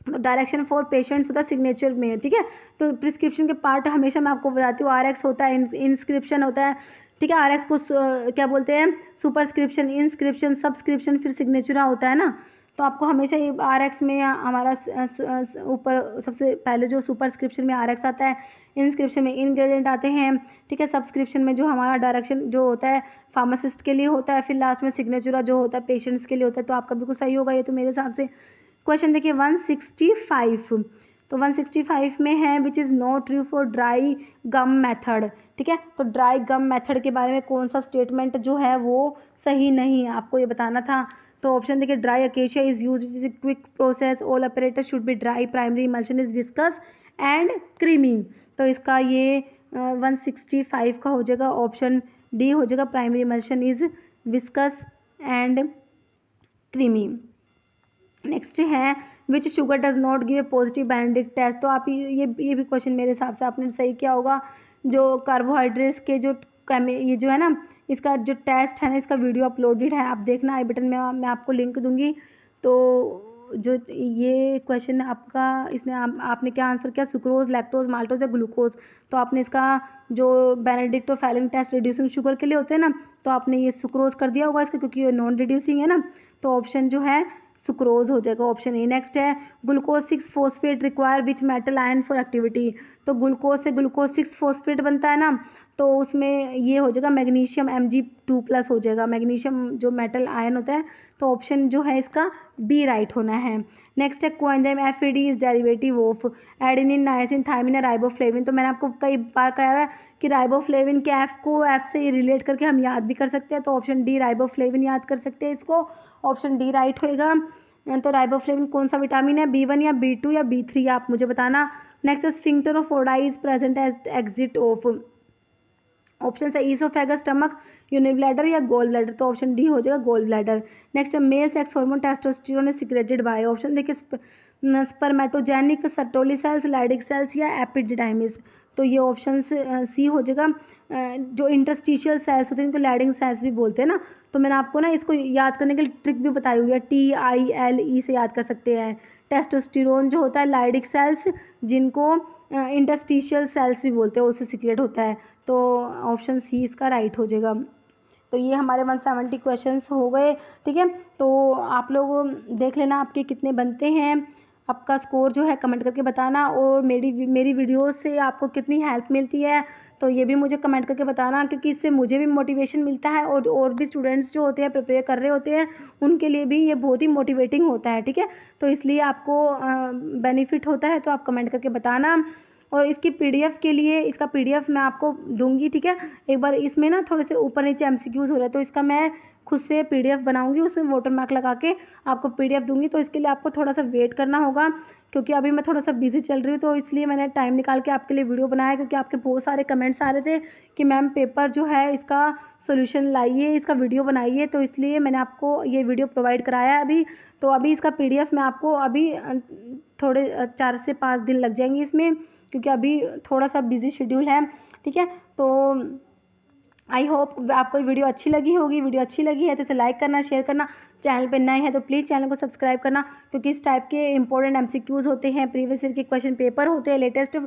तो डायरेक्शन फॉर पेशेंट्स होता है सिग्नेचर में, ठीक है। तो प्रिस्क्रिप्शन के पार्ट हमेशा मैं आपको बताती हूँ, RX होता है, इंस्क्रिप्शन होता है, ठीक है। RX को क्या बोलते हैं, सुपरस्क्रिप्शन, इंस्क्रिप्शन, सब्सक्रिप्शन, फिर सिग्नेचर होता है ना। तो आपको हमेशा ये RX में हमारा ऊपर सबसे पहले जो सुपरस्क्रिप्शन में RX आता है, इंस्क्रिप्शन में इंग्रेडिएंट आते हैं, ठीक है। सब्सक्रिप्शन में जो हमारा डायरेक्शन जो होता है फार्मासिस्ट के लिए होता है, फिर लास्ट में सिग्नेचर जो होता है पेशेंट्स के लिए होता है। तो आपका बिल्कुल सही होगा ये तो मेरे हिसाब से। क्वेश्चन देखिए 165, तो 165 में है which is not true for dry gum method, ठीक है। तो ड्राई गम मेथड के बारे में कौन सा स्टेटमेंट जो है वो सही नहीं है, आपको ये बताना था। तो ऑप्शन देखिए, dry acacia is use, it is a quick process, all apparatus should be dry, primary emulsion is viscous and creamy, तो इसका ये 165 का हो जाएगा, ऑप्शन डी हो जाएगा, primary emulsion is viscous and creamy. Next है, which sugar does not give a positive Benedict test, तो आप ये भी क्वेश्चन मेरे हिसाब से आपने सही किया होगा। जो कार्बोहाइड्रेट्स के जो ये जो है ना, इसका जो टेस्ट है ना, इसका वीडियो अपलोडेड है, आप देखना, आई बटन में मैं आपको लिंक दूंगी। तो जो ये क्वेश्चन आपका इसने आपने क्या आंसर किया, सुक्रोज, लैक्टोज, माल्टोज या ग्लूकोज, तो आपने इसका जो बेनेडिक्ट और फैलिंग टेस्ट रिड्यूसिंग शुगर के लिए होते हैं ना, तो आपने ये सुक्रोज कर दिया होगा इसका, क्योंकि ये नॉन रिड्यूसिंग है ना, तो ऑप्शन जो है सुक्रोज हो जाएगा, ऑप्शन ए। नेक्स्ट है, glucose 6 phosphate require which metal ion for activity, तो ग्लूकोज से ग्लूकोज 6 फॉस्फेट बनता है ना, तो उसमें ये हो जाएगा मैग्नीशियम Mg2+ हो जाएगा, मैग्नीशियम जो मेटल आयन होता है, तो ऑप्शन जो है इसका बी राइट होना है। नेक्स्ट है, coenzyme FAD is derivative of adenine, niacin, thiamine, riboflavin, तो मैंने आपको कई बार कहा है कि राइबोफ्लेविन के F को F से रिलेट करके हम याद भी कर सकते हैं, तो ऑप्शन डी राइबोफ्लेविन याद कर सकते हैं इसको, ऑप्शन डी राइट होएगा। तो राइबोफ्लेविन कौन सा विटामिन है, B1 या B2 या B3, आप मुझे बताना। नेक्स्ट है, sphincter of Oddi is present as exit of, option है ईसोफेगस, स्टमक, यूनिब्लैडर या गोल ब्लैडर, तो ऑप्शन डी हो जाएगा गोल ब्लैडर। नेक्स्ट है, male sex hormone testosterone is secreted by, option देखिए spermatogenic, Sertoli cells, Leydig cells या epididymis, तो ये ऑप्शन सी हो जाएगा। जो इंटरस्टिशियल सेल्स होते हैं इनको लैडिंग सेल्स भी बोलते हैं ना, तो मैंने आपको ना इसको याद करने के लिए ट्रिक भी बताई हुई है, TILE से याद कर सकते हैं। टेस्टोस्टेरोन जो होता है लाइडिक सेल्स, जिनको इंटरस्टिशियल सेल्स भी बोलते हैं, उससे सीक्रेट होता है। तो ऑप्शन सी इसका राइट हो जाएगा। तो ये हमारे 170 क्वेश्चंस हो गए, ठीक है। तो आप लोग देख लेना आपके कितने बनते हैं, आपका स्कोर जो है कमेंट करके बताना, और मेरी वीडियो से आपको कितनी हेल्प मिलती है तो ये भी मुझे कमेंट करके बताना, क्योंकि इससे मुझे भी मोटिवेशन मिलता है और भी स्टूडेंट्स जो होते हैं प्रिपेयर कर रहे होते हैं उनके लिए भी ये बहुत ही मोटिवेटिंग होता है, ठीक है। तो इसलिए आपको बेनिफिट होता है, तो आप कमेंट करके बताना। और इसकी PDF के लिए, इसका PDF मैं आपको दूंगी, ठीक है। एक बार इसमें ना थोड़े से ऊपर नीचे MCQs हो रहे हैं, तो इसका मैं खुद से PDF बनाऊंगी, उसमें वाटरमार्क लगा के आपको PDF दूंगी। तो इसके लिए आपको थोड़ा सा वेट करना होगा, क्योंकि अभी मैं थोड़ा सा बिजी चल रही हूँ, तो इसलिए मैंने टाइम निकाल के आपके लिए वीडियो बनाया, क्योंकि आपके बहुत सारे कमेंट्स आ रहे थे कि मैम पेपर जो है इसका सोल्यूशन लाइए, इसका वीडियो बनाइए, तो इसलिए मैंने आपको ये वीडियो प्रोवाइड कराया अभी। तो अभी इसका PDF मैं आपको अभी थोड़े 4 से 5 दिन लग जाएंगे इसमें, क्योंकि अभी थोड़ा सा बिजी शेड्यूल है, ठीक है। तो आई होप आपको वीडियो अच्छी लगी होगी। वीडियो अच्छी लगी है तो इसे लाइक करना, शेयर करना, चैनल पर नए हैं तो प्लीज़ चैनल को सब्सक्राइब करना, क्योंकि इस टाइप के इंपॉर्टेंट MCQs होते हैं, प्रीवियस ईयर के क्वेश्चन पेपर होते हैं, लेटेस्ट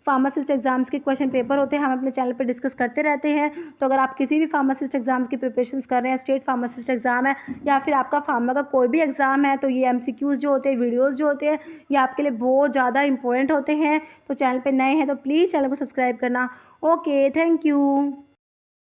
फार्मासिस्ट एग्जाम्स के क्वेश्चन पेपर होते हैं, हम अपने चैनल पर डिस्कस करते रहते हैं। तो अगर आप किसी भी फार्मासिस्ट एग्जाम्स की प्रिपरेशन कर रहे हैं, स्टेट फार्मासिस्ट एग्जाम है या फिर आपका फार्मा का कोई भी एग्जाम है, तो ये MCQs जो होते हैं, वीडियोज़ जो होते हैं, ये आपके लिए बहुत ज़्यादा इंपॉर्टेंट होते हैं। तो चैनल पर नए हैं तो प्लीज़ चैनल को सब्सक्राइब करना। Okay, thank you.